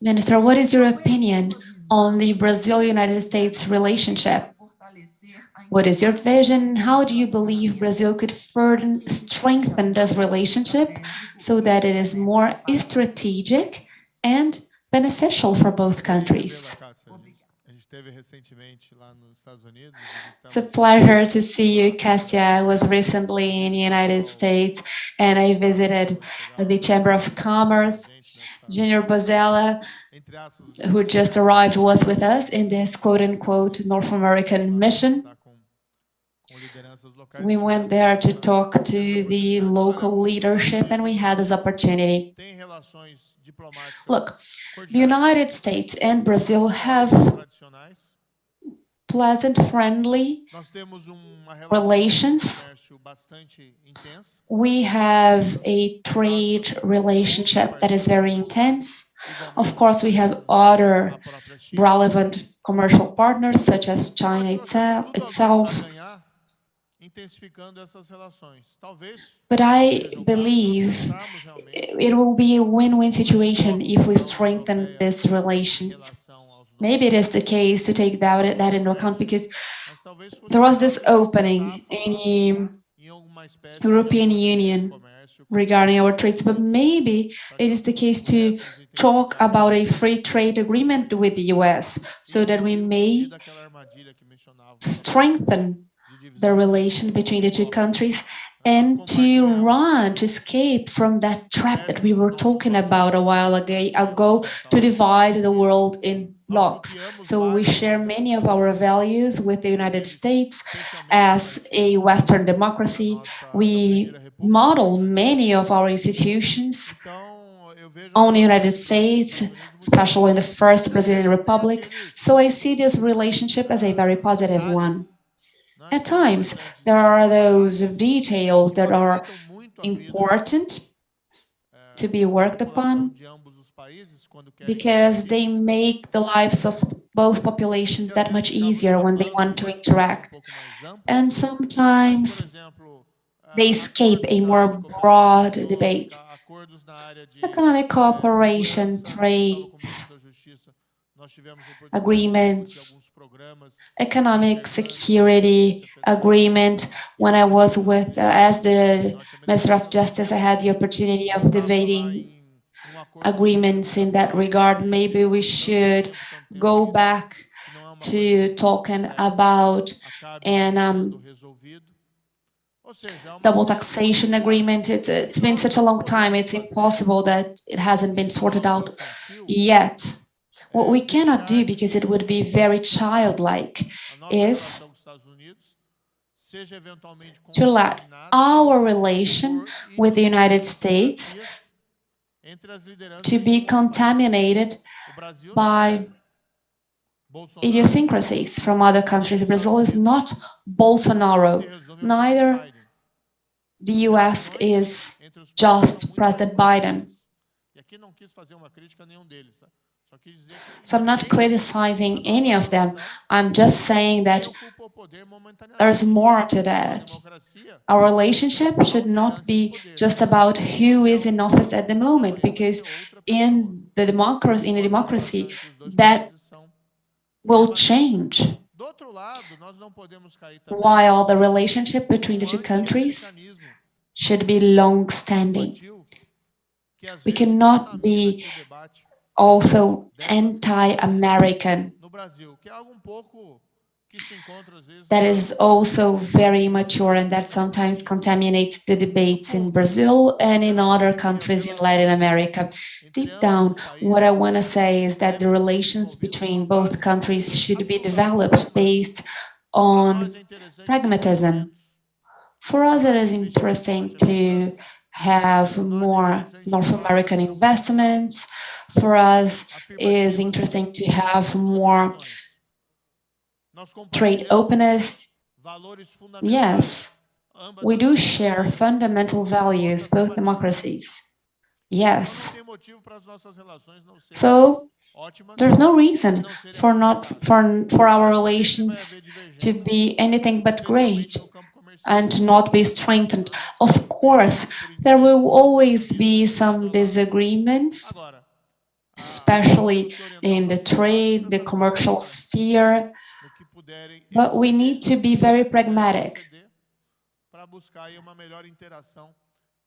Minister, what is your opinion on the Brazil-United States relationship? What is your vision? How do you believe Brazil could further strengthen this relationship so that it is more strategic and beneficial for both countries? It's a pleasure to see you, Cassia. I was recently in the United States and I visited the Chamber of Commerce. Junior Bozella, who just arrived, was with us in this quote-unquote North American mission. We went there to talk to the local leadership and we had this opportunity. Look, the United States and Brazil have pleasant, friendly relations. We have a trade relationship that is very intense. Of course, we have other relevant commercial partners such as China itself. But I believe it will be a win-win situation if we strengthen these relations. Maybe it is the case to take that into account because there was this opening in the European Union regarding our trades, but maybe it is the case to talk about a free trade agreement with the US so that we may strengthen the relation between the two countries and to escape from that trap that we were talking about a while ago to divide the world in blocks. So we share many of our values with the United States as a Western democracy. We model many of our institutions on the United States, especially in the first Brazilian Republic. So I see this relationship as a very positive one. At times, there are those details that are important to be worked upon because they make the lives of both populations that much easier when they want to interact. And sometimes they escape a more broad debate. Economic cooperation, trades, agreements, economic security agreement. When I was with, as the Minister of Justice, I had the opportunity of debating agreements in that regard. Maybe we should go back to talking about an double taxation agreement. It's been such a long time, it's impossible that it hasn't been sorted out yet. What we cannot do, because it would be very childlike, is to let our relation with the United States to be contaminated by idiosyncrasies from other countries. Brazil is not Bolsonaro, neither the US is just President Biden. So I'm not criticizing any of them. I'm just saying that there's more to that. Our relationship should not be just about who is in office at the moment, because in the democracy, that will change. While the relationship between the two countries should be long-standing. We cannot be also anti-American. That is also very immature, and that sometimes contaminates the debates in Brazil and in other countries in Latin America. Deep down, what I want to say is that the relations between both countries should be developed based on pragmatism. For us, it is interesting to have more North American investments. For us, it is interesting to have more trade openness. Yes, we do share fundamental values, both democracies. Yes. So there's no reason for our relations to be anything but great and to not be strengthened. Of course, there will always be some disagreements, especially in the trade, the commercial sphere, but we need to be very pragmatic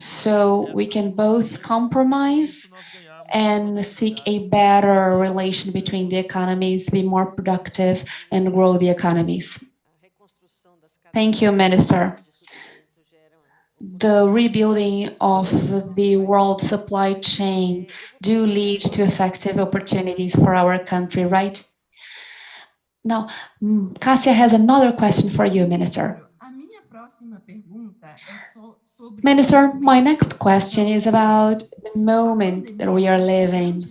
so we can both compromise and seek a better relation between the economies, be more productive, and grow the economies. Thank you, Minister. The rebuilding of the world supply chain do lead to effective opportunities for our country, right? Now, Cássia has another question for you, Minister. Minister, my next question is about the moment that we are living.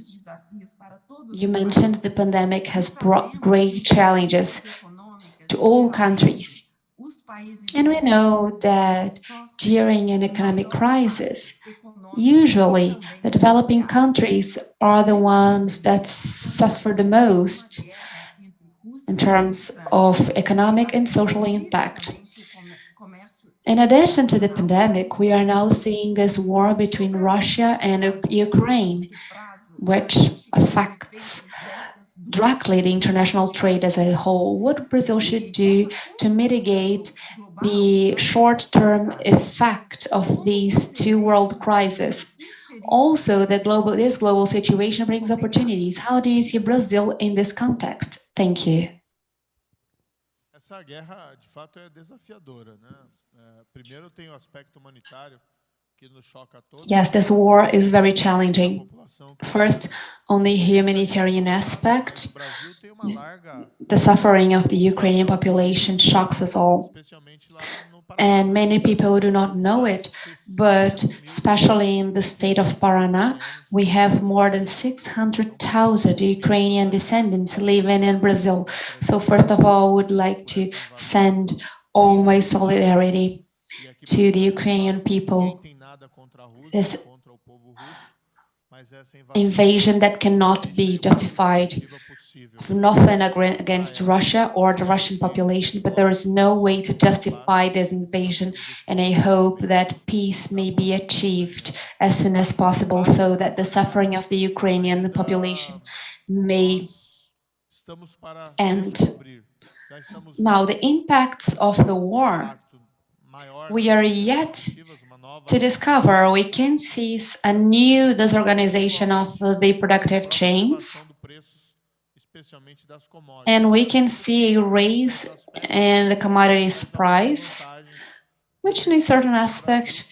You mentioned the pandemic has brought great challenges to all countries. And we know that during an economic crisis, usually the developing countries are the ones that suffer the most in terms of economic and social impact. In addition to the pandemic, we are now seeing this war between Russia and Ukraine, which affects directly the international trade as a whole. What Brazil should do to mitigate the short-term effect of these two world crises? Also, this global situation brings opportunities. How do you see Brazil in this context? Thank you. Essa guerra, de fato, é desafiadora, né? Primeiro tem o aspecto humanitário. Yes, this war is very challenging. First, on the humanitarian aspect, the suffering of the Ukrainian population shocks us all. And many people do not know it, but especially in the state of Paraná, we have more than 600,000 Ukrainian descendants living in Brazil. So first of all, I would like to send all my solidarity to the Ukrainian people. This invasion that cannot be justified, nothing against Russia or the Russian population, but there is no way to justify this invasion, and I hope that peace may be achieved as soon as possible so that the suffering of the Ukrainian population may end. Now, the impacts of the war, we are yet to discover. We can see a new disorganization of the productive chains, and we can see a raise in the commodities price, which in a certain aspect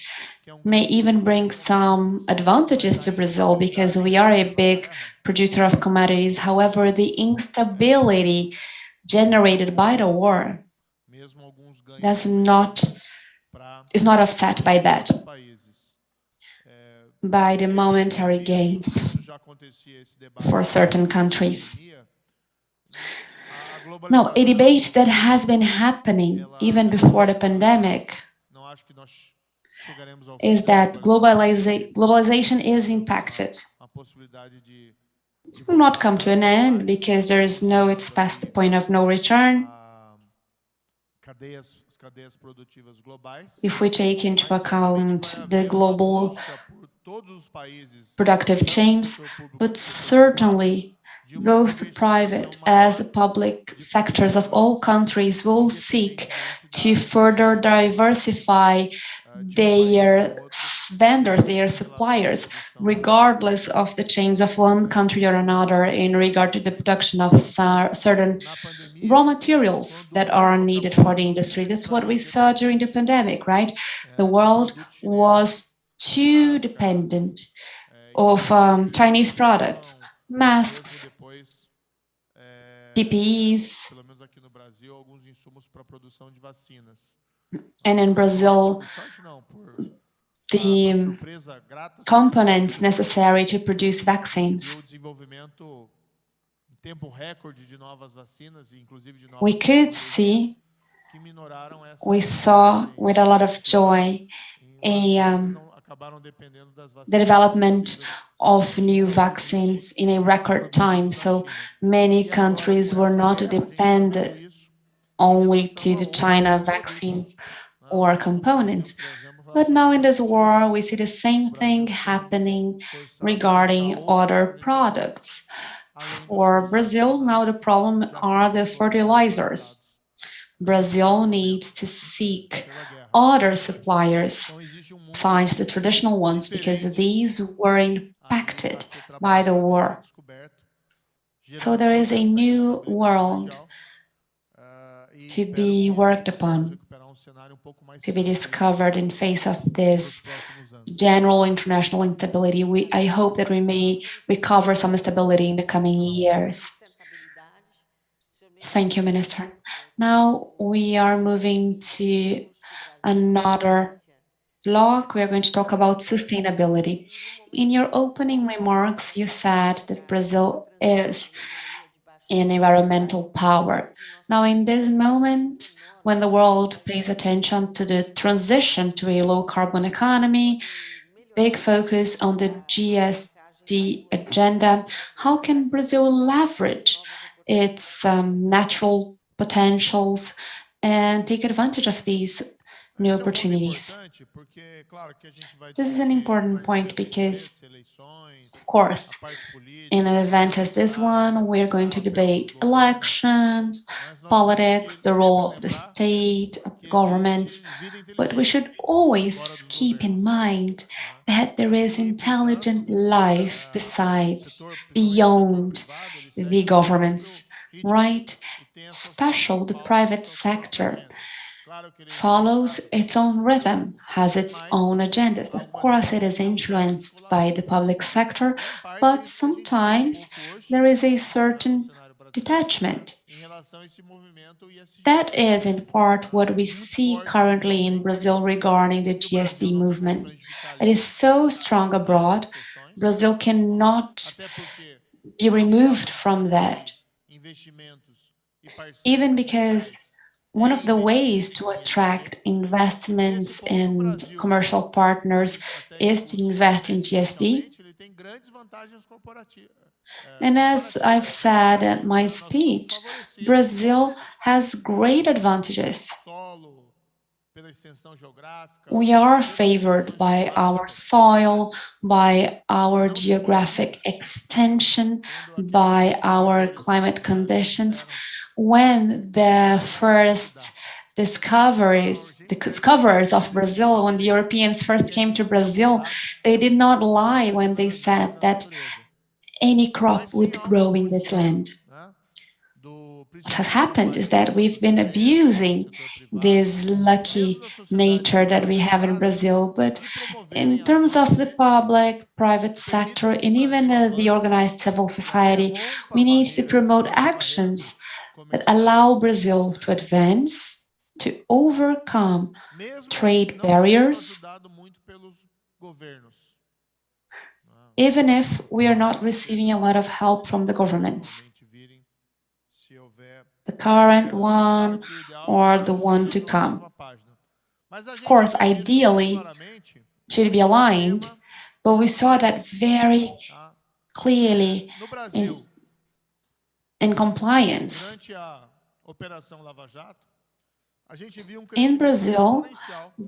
may even bring some advantages to Brazil because we are a big producer of commodities. However, the instability generated by the war is not offset by that, by the momentary gains for certain countries. Now, a debate that has been happening even before the pandemic is that globalization is impacted. It will not come to an end because it's past the point of no return. If we take into account the global productive chains, but certainly both private as public sectors of all countries will seek to further diversify their vendors, their suppliers, regardless of the chains of one country or another in regard to the production of certain raw materials that are needed for the industry. That's what we saw during the pandemic, right? The world was too dependent of Chinese products, masks, PPEs, and in Brazil, the components necessary to produce vaccines. We saw with a lot of joy the development of new vaccines in a record time. So many countries were not dependent only to the China vaccines or components. But now in this war, we see the same thing happening regarding other products. For Brazil, now the problem are the fertilizers. Brazil needs to seek other suppliers besides the traditional ones because these were impacted by the war. So there is a new world to be worked upon, to be discovered in face of this general international instability. I hope that we may recover some stability in the coming years. Thank you, Minister. Now we are moving to another block. We are going to talk about sustainability. In your opening remarks, you said that Brazil is an environmental power. Now, in this moment, when the world pays attention to the transition to a low-carbon economy, big focus on the GSD agenda, how can Brazil leverage its natural potentials and take advantage of these new opportunities? This is an important point because, of course, in an event as this one, we're going to debate elections, politics, the role of the state, of governments, but we should always keep in mind that there is intelligent life beyond the governments, right? Especially the private sector follows its own rhythm, has its own agendas. Of course, it is influenced by the public sector, but sometimes there is a certain detachment. That is, in part, what we see currently in Brazil regarding the GSD movement. It is so strong abroad, Brazil cannot be removed from that, even because one of the ways to attract investments and commercial partners is to invest in GSD. And as I've said at my speech, Brazil has great advantages. We are favored by our soil, by our geographic extension, by our climate conditions. When the first discoverers of Brazil, when the Europeans first came to Brazil, they did not lie when they said that any crop would grow in this land. What has happened is that we've been abusing this lucky nature that we have in Brazil. But in terms of the public, private sector, and even the organized civil society, we need to promote actions that allow Brazil to advance, to overcome trade barriers, even if we are not receiving a lot of help from the governments, the current one or the one to come. Of course, ideally, it should be aligned, but we saw that very clearly in compliance. In Brazil,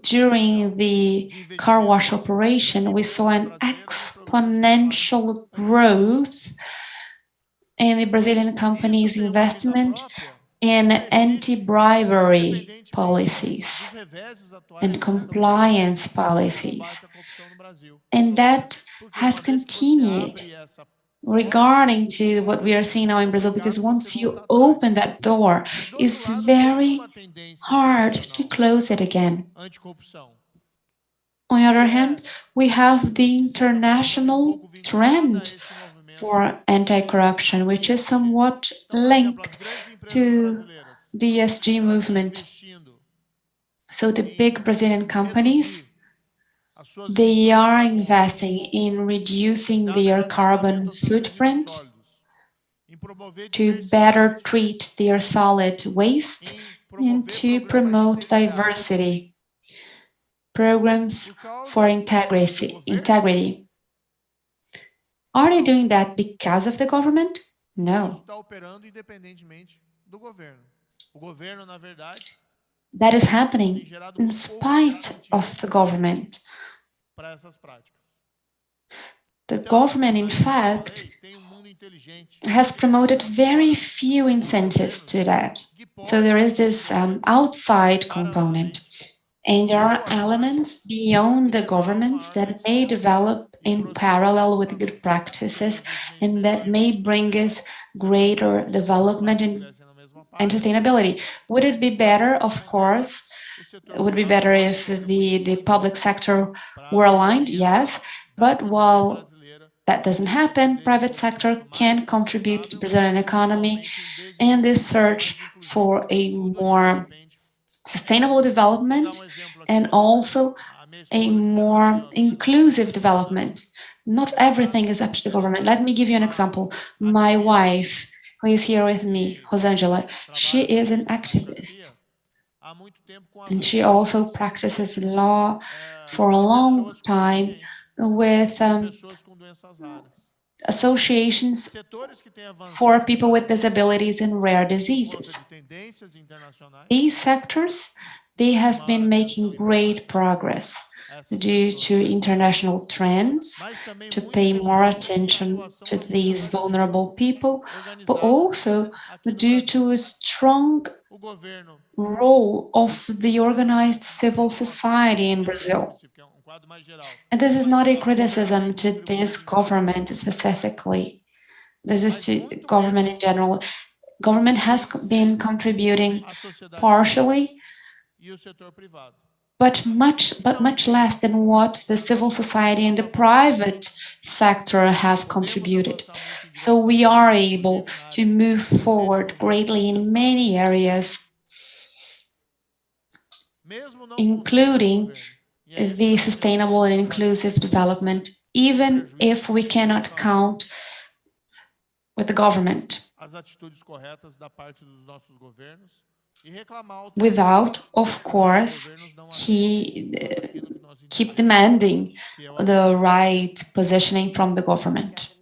during the car wash operation, we saw an exponential growth in the Brazilian company's investment in anti-bribery policies and compliance policies. And that has continued regarding to what we are seeing now in Brazil, because once you open that door, it's very hard to close it again. On the other hand, we have the international trend for anti-corruption, which is somewhat linked to the ESG movement. So the big Brazilian companies, they are investing in reducing their carbon footprint, to better treat their solid waste, and to promote diversity, programs for integrity. Are they doing that because of the government? No. That is happening in spite of the government. The government, in fact, has promoted very few incentives to that. So there is this outside component. And there are elements beyond the governments that may develop in parallel with good practices and that may bring us greater development and sustainability. Would it be better? Of course. It would be better if the public sector were aligned, yes. But while that doesn't happen, private sector can contribute to the Brazilian economy in this search for a more sustainable development and also a more inclusive development. Not everything is up to the government. Let me give you an example. My wife, who is here with me, Rosangela, she is an activist. And she also practices law for a long time with associations for people with disabilities and rare diseases. These sectors, they have been making great progress due to international trends, to pay more attention to these vulnerable people, but also due to a strong role of the organized civil society in Brazil. And this is not a criticism to this government specifically. This is to the government in general. Government has been contributing partially, but much less than what the civil society and the private sector have contributed. So we are able to move forward greatly in many areas, including the sustainable and inclusive development, even if we cannot count with the government. without, of course, he keep demanding the right positioning from the government.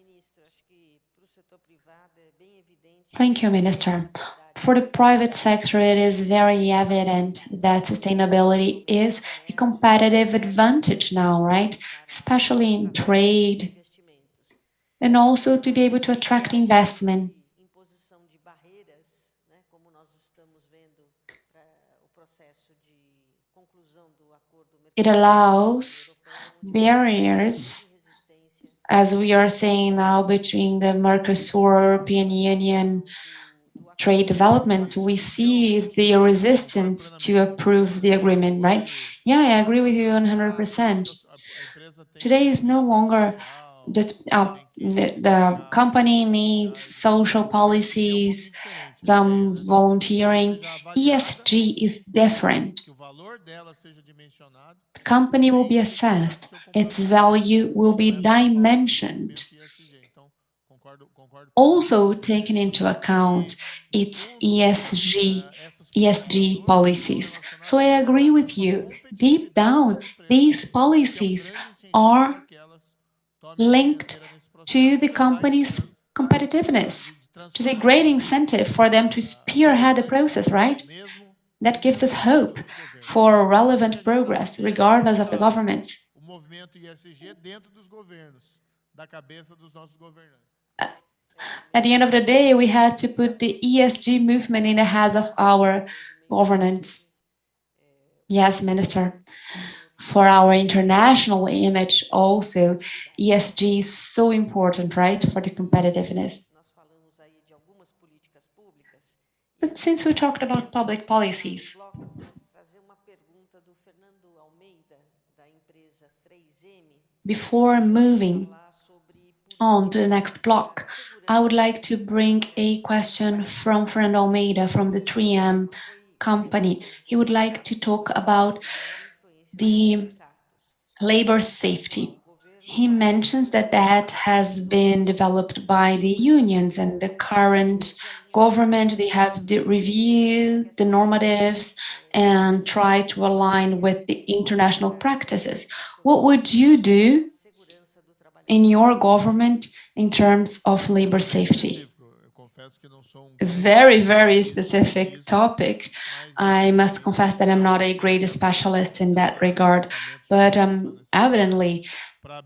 Thank you, Minister. For the private sector, it is very evident that sustainability is a competitive advantage now, right? Especially in trade, and also to be able to attract investment. It allows barriers, as we are saying now, between the Mercosur, European Union trade development. We see the resistance to approve the agreement, right? Yeah, I agree with you 100%. Today is no longer just the company needs social policies, some volunteering. ESG is different. The company will be assessed, its value will be dimensioned. Also taken into account its ESG policies. So I agree with you. Deep down, these policies are linked to the company's competitiveness, which is a great incentive for them to spearhead the process, right? That gives us hope for relevant progress, regardless of the governments. At the end of the day, we had to put the ESG movement in the hands of our governance. Yes, Minister. For our international image also, ESG is so important, right, for the competitiveness. But since we talked about public policies, before moving on to the next block, I would like to bring a question from Fernando Almeida from the 3M company. He would like to talk about the labor safety. He mentions that that has been developed by the unions and the current government. They have reviewed the normatives and try to align with the international practices. What would you do in your government in terms of labor safety? A very, very specific topic. I must confess that I'm not a great specialist in that regard, but evidently,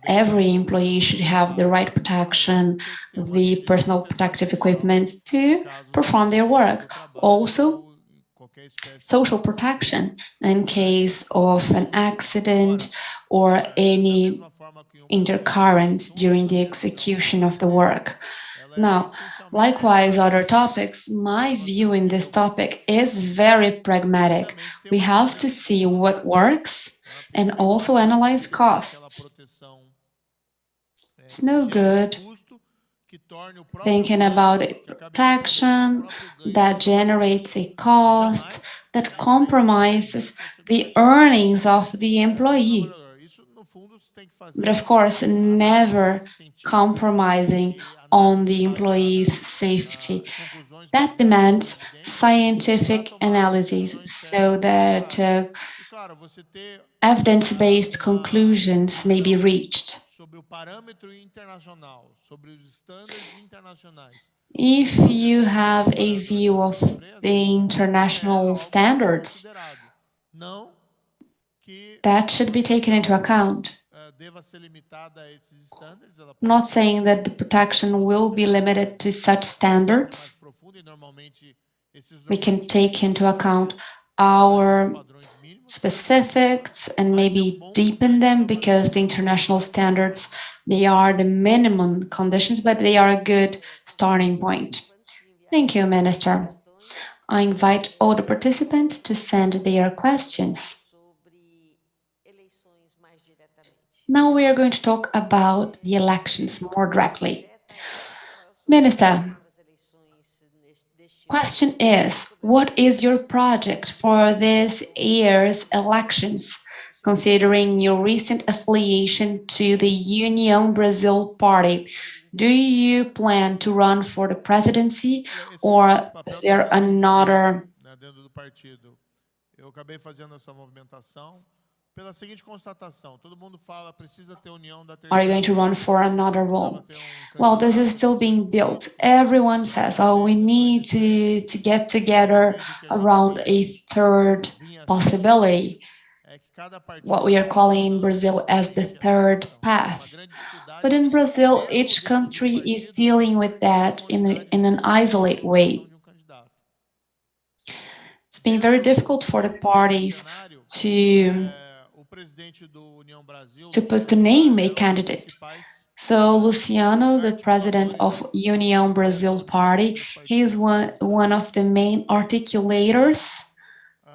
every employee should have the right protection, the personal protective equipment to perform their work. Also, social protection in case of an accident or any intercurrents during the execution of the work. Now, likewise, other topics, my view in this topic is very pragmatic. We have to see what works and also analyze costs. It's no good thinking about a protection that generates a cost that compromises the earnings of the employee. But of course, never compromising on the employee's safety. That demands scientific analysis so that evidence-based conclusions may be reached. If you have a view of the international standards, that should be taken into account. I'm not saying that the protection will be limited to such standards. We can take into account our specifics and maybe deepen them, because the international standards, they are the minimum conditions, but they are a good starting point. Thank you, Minister. I invite all the participants to send their questions. Now we are going to talk about the elections more directly. Minister, question is, what is your project for this year's elections, considering your recent affiliation to the União Brasil party? Do you plan to run for the presidency, or is there another dentro do partido. Eu acabei fazendo essa movimentação pela seguinte constatação: todo mundo fala precisa ter união da Are you terceira going to run via. for another role? Precisava ter Well, this is candidato still da being terceira built. via. Everyone says, oh, we need to get together Infelizmente, o que a around gente a third vinha possibility, é que cada partido what we are acaba calling in abordando Brazil as the diferente essa third questão. Uma path. grande dificuldade But é in que, Brazil, mesmo each dentro dos country is partidos, dealing with não há that uma unidade in an política isolated para a way. eleição de um candidato. It's been very difficult for the Desse parties cenário, o presidente do União Brasil, to Luciano name a era um dos candidate. principais So Luciano, the president articuladores of União dessa Brasil união party, entre os he is partidos. one of the main articulators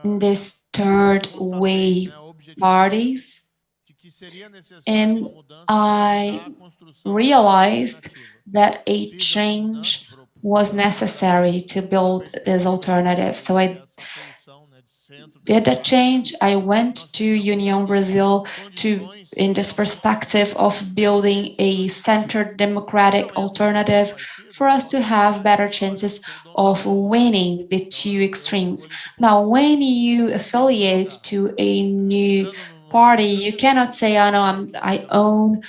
in this third Constatei, way objetivamente, parties. de que seria necessária uma And mudança para ajudar a I construção dessa realized alternativa. that a Fiz essa mudança, change was necessary to na build this perspectiva de alternative. So construir I essa solução, de centro did a democrático. change. I went Nós to entendemos União que Brasil condições in this talvez perspective of building a centered democratic alternative for us to have better chances of winning the two extremes. Now, when you affiliate to a new party, you cannot say, oh no, I own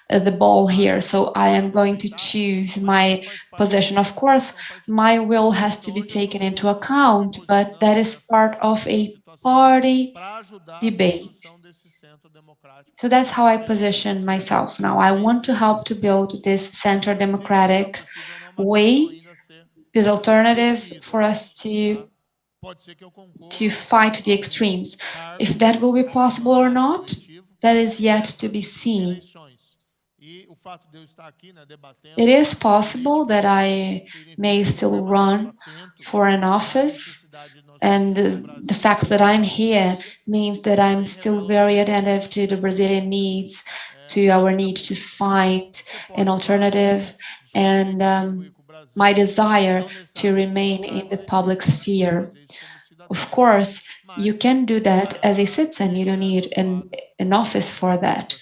the ball here, so I am going to choose my position. Of course, my will has to be taken into account, but that is part of a party debate. So that's how I position myself now. I want to help to build this center democratic way, this alternative for us to fight the extremes. If that will be possible or not, that is yet to be seen. It is possible that I may still run for an office, and the fact that I'm here means that I'm still very attentive to the Brazilian needs, to our need to find an alternative, and my desire to remain in the public sphere. Of course, you can do that as a citizen. You don't need an office for that.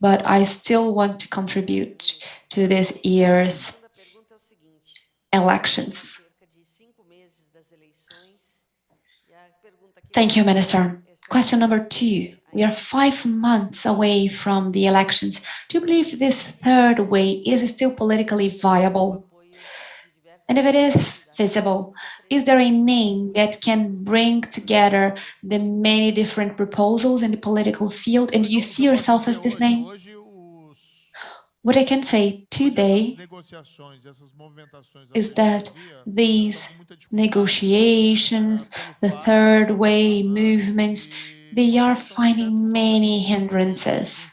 But I still want to contribute to this year's elections. Thank you, Minister. Question number 2. We are 5 months away from the elections. Do you believe this third way is still politically viable? And if it is feasible, is there a name that can bring together the many different proposals in the political field? And do you see yourself as this name? What I can say today is that these negotiations, the third way movements, they are finding many hindrances.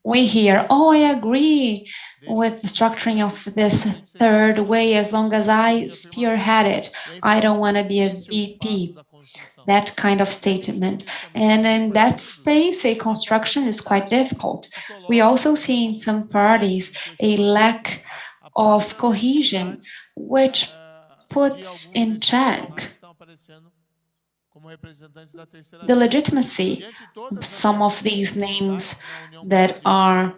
We hear, oh, I agree with the structuring of this third way as long as I spearhead it. I don't want to be a VP. That kind of statement. And in that space, a construction is quite difficult. We also see in some parties a lack of cohesion, which puts in check the legitimacy of some of these names that are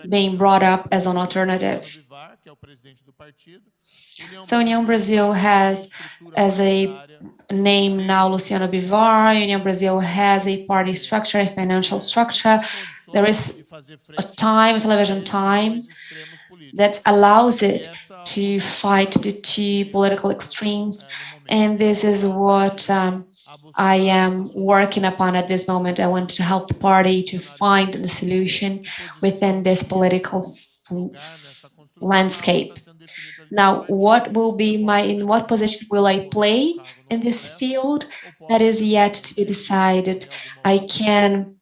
being brought up as an alternative. So União Brasil has as a name now Luciano Bivar. União Brasil has a party structure, a financial structure. There is a time, a television time, that allows it to fight the two political extremes. And this is what I am working upon at this moment. I want to help the party to find the solution within this political landscape. Now, what will be in what position will I play in this field? That is yet to be decided. I can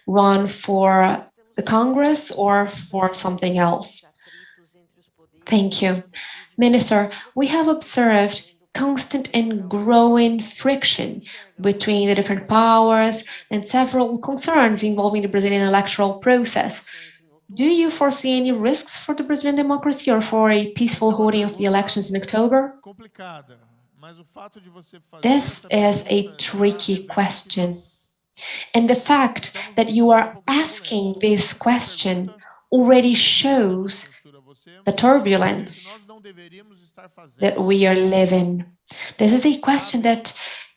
run for the Congress or for something else. Thank you. Minister, we have observed constant and growing friction between the different powers and several concerns involving the Brazilian electoral process. Do you foresee any risks for the Brazilian democracy or for a peaceful holding of the elections in October? This is a tricky question. And the fact that you are asking this question already shows the turbulence that we are living? This is a question that,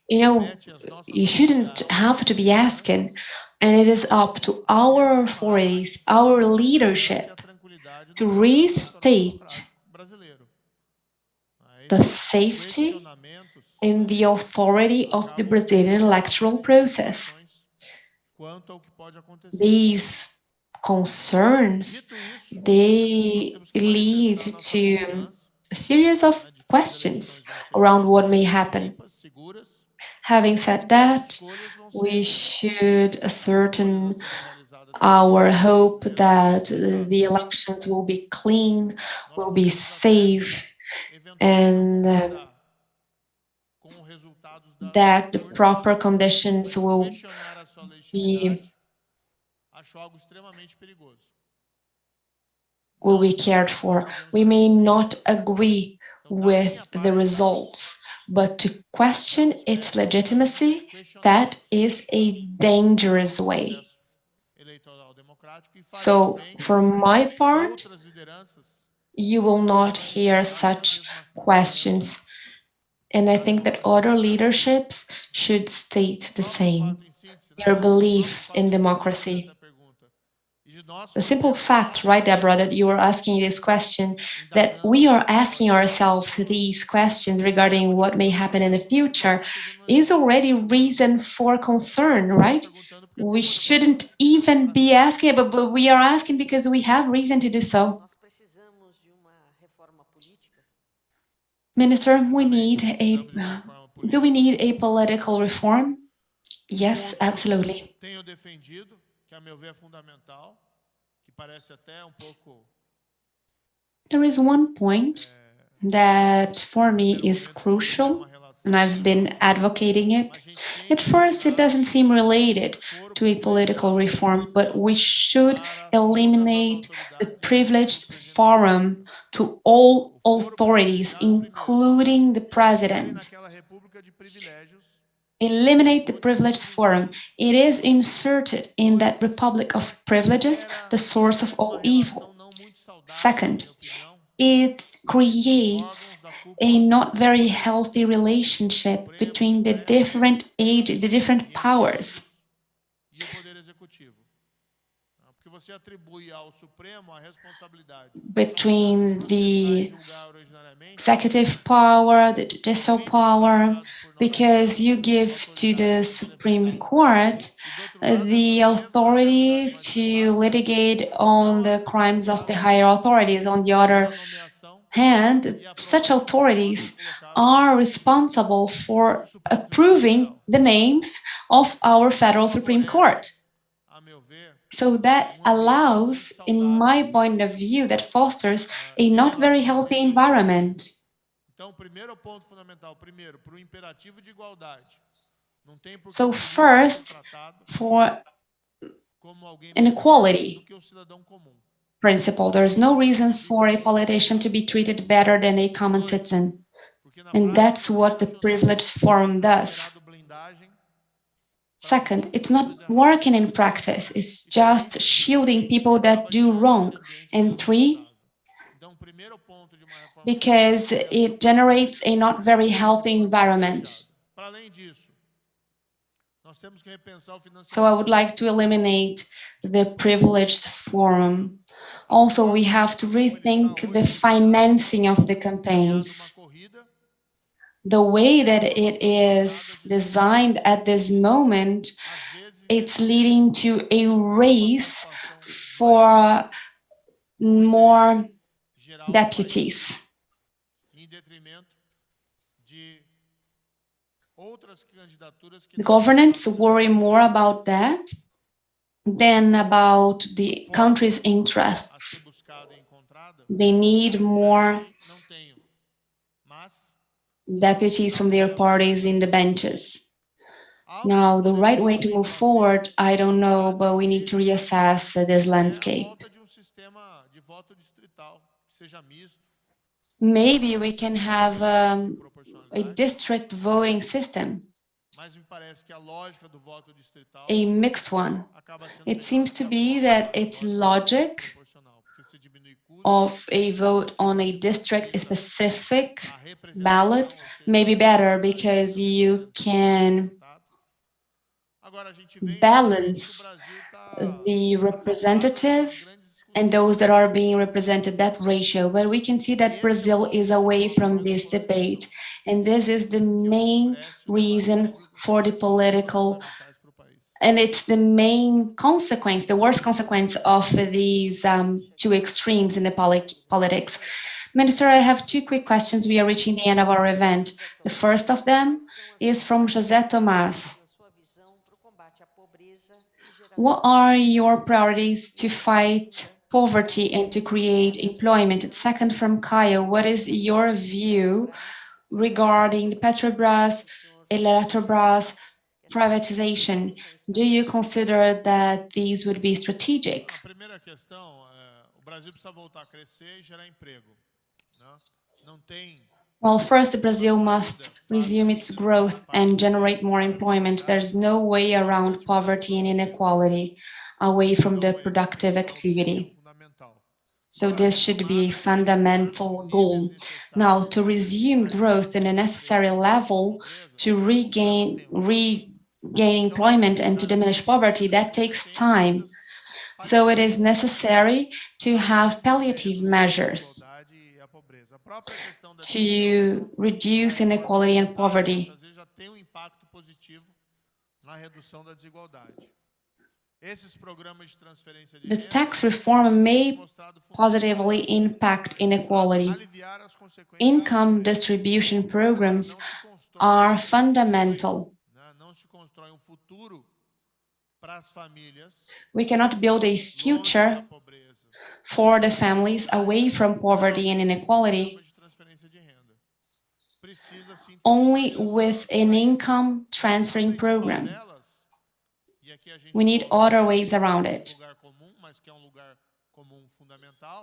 you shouldn't have to be asking, and it is up to our authorities, our leadership, to restate the safety and the authority of the Brazilian electoral process. These concerns, they lead to a series of questions around what may happen. Having said that, we should ascertain our hope that the elections will be clean, will be safe, and that the proper conditions will be cared for. We may not agree with the results, but to question its legitimacy, that is a dangerous way. So, for my part, you will not hear such questions. And I think that other leaderships should state the same, their belief in democracy. The simple fact, right, Deborah, that you are asking this question, that we are asking ourselves these questions regarding what may happen in the future, is already reason for concern, right? We shouldn't even be asking, but we are asking because we have reason to do so. Minister, do we need a political reform? Yes, absolutely. There is one point that for me is crucial, and I've been advocating it. At first, it doesn't seem related to a political reform, but we should eliminate the privileged forum to all authorities, including the president. Eliminate the privileged forum. It is inserted in that republic of privileges, the source of all evil. Second, it creates a not very healthy relationship between the different powers. Between the executive power, the judicial power, because you give to the Supreme Court the authority to litigate on the crimes of the higher authorities. On the other hand, such authorities are responsible for approving the names of our federal Supreme Court. So that allows, in my point of view, that fosters a not very healthy environment. So first, for inequality principle, there is no reason for a politician to be treated better than a common citizen. And that's what the privileged forum does. Second, it's not working in practice, it's just shielding people that do wrong. And three, because it generates a not very healthy environment. So I would like to eliminate the privileged forum. Also, we have to rethink the financing of the campaigns. The way that it is designed at this moment, it's leading to a race for more deputies. The governments worry more about that than about the country's interests. They need more deputies from their parties in the benches. Now, the right way to move forward, I don't know, but we need to reassess this landscape. Maybe we can have a district voting system, a mixed one. It seems to be that its logic of a vote on a district-specific ballot may be better because you can balance the representative and those that are being represented, that ratio. But we can see that Brazil is away from this debate. And this is the main reason for the political, and it's the main consequence, the worst consequence of these two extremes in the politics. Minister, I have two quick questions. We are reaching the end of our event. The first of them is from José Tomás. What are your priorities to fight poverty and to create employment? Second, from Caio, what is your view regarding the Petrobras, Eletrobras privatization? Do you consider that these would be strategic? A primeira questão o Brasil precisa voltar a crescer e gerar emprego, né? Não tem. Well, first, Brazil must resume its growth and generate more employment. There's no way around poverty and inequality away from the productive activity. So this should be a fundamental goal. Now, to resume growth in a necessary level, to regain employment and to diminish poverty, that takes time. So it is necessary to have palliative measures to reduce inequality and poverty. The tax reform may positively impact inequality. Income distribution programs are fundamental. We cannot build a future for the families away from poverty and inequality only with an income transferring program. We need other ways around it.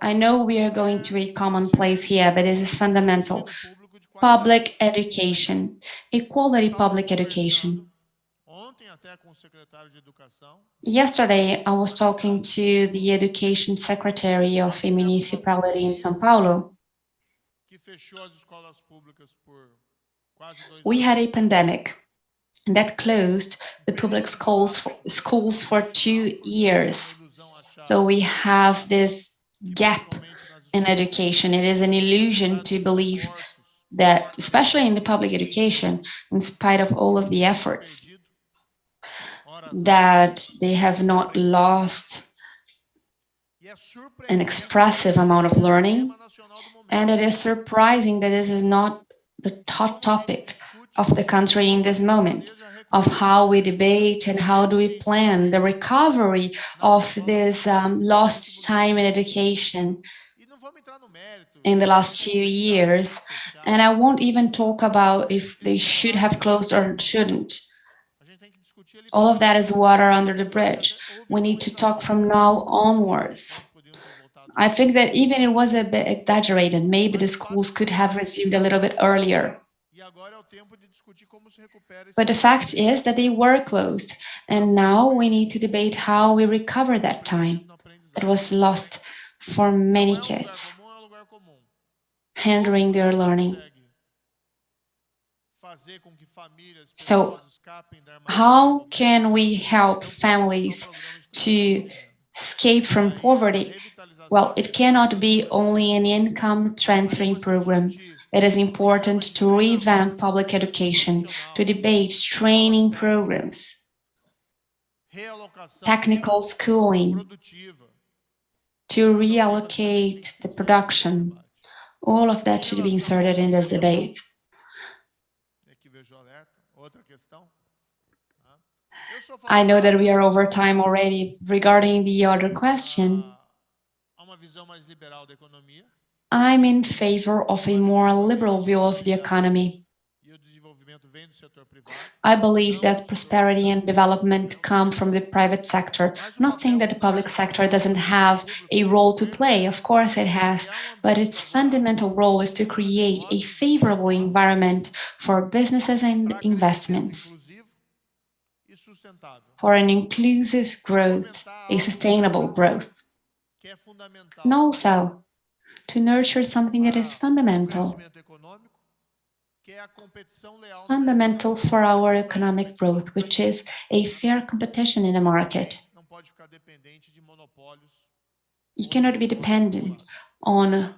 I know we are going to a common place here, but this is fundamental. Public education, equality public education. Yesterday, I was talking to the education secretary of a municipality in São Paulo. We had a pandemic that closed the public schools for 2 years. So we have this gap in education. It is an illusion to believe that, especially in the public education, in spite of all of the efforts, that they have not lost an expressive amount of learning. And it is surprising that this is not the hot topic of the country in this moment, of how we debate and how do we plan the recovery of this lost time in education in the last 2 years. And I won't even talk about if they should have closed or shouldn't. All of that is water under the bridge. We need to talk from now onwards. I think that even it was a bit exaggerated. Maybe the schools could have resumed a little bit earlier. But the fact is that they were closed, and now we need to debate how we recover that time that was lost for many kids, hindering their learning. So how can we help families to escape from poverty? Well, it cannot be only an income transferring program. It is important to revamp public education, to debate training programs, technical schooling, to reallocate the production. All of that should be inserted in this debate. I know that we are over time already. Regarding the other question, I'm in favor of a more liberal view of the economy. I believe that prosperity and development come from the private sector. I'm not saying that the public sector doesn't have a role to play. Of course it has, but its fundamental role is to create a favorable environment for businesses and investments, for an inclusive growth, a sustainable growth. and also to nurture something that is fundamental for our economic growth, which is a fair competition in the market. You cannot be dependent on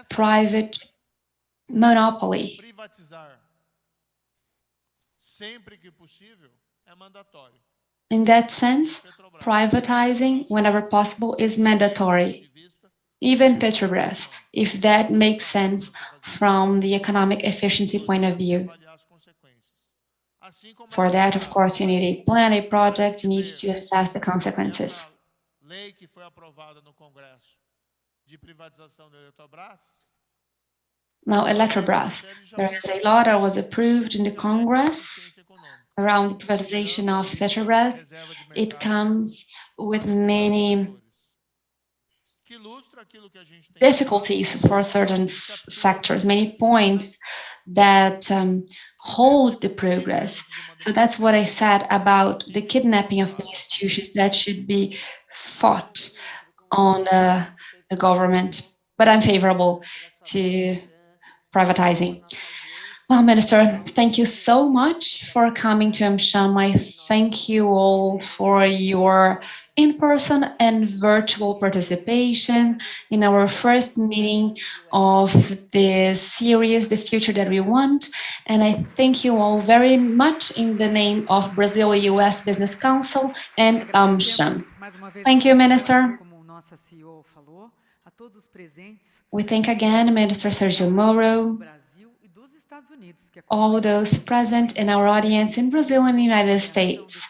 private monopoly. In that sense, privatizing whenever possible is mandatory. Even Petrobras, if that makes sense from the economic efficiency point of view. For that, of course, you need a plan, a project, you need to assess the consequences. Now, Eletrobras. There is a law that was approved in the Congress around the privatization of Petrobras. It comes with many difficulties for certain sectors, many points that hold the progress. So that's what I said about the kidnapping of the institutions that should be fought on the government. But I'm favorable to privatizing. Well, Minister, thank you so much for coming to Amcham. I thank you all for your in-person and virtual participation in our first meeting of this series, The Future That We Want. And I thank you all very much in the name of Brazil-US Business Council and Amcham. Thank you, Minister. We thank again Minister Sérgio Moro, all those present in our audience in Brazil and the United States.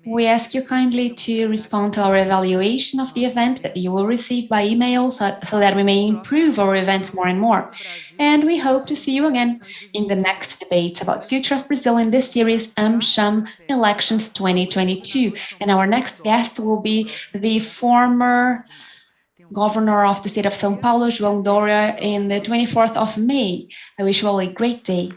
We ask you kindly to respond to our evaluation of the event that you will receive by email so that we may improve our events more and more. And we hope to see you again in the next debates about the future of Brazil in this series, Amcham Elections 2022. And our next guest will be the former Governor of the state of São Paulo, João Dória, in the 24th of May. I wish you all a great day.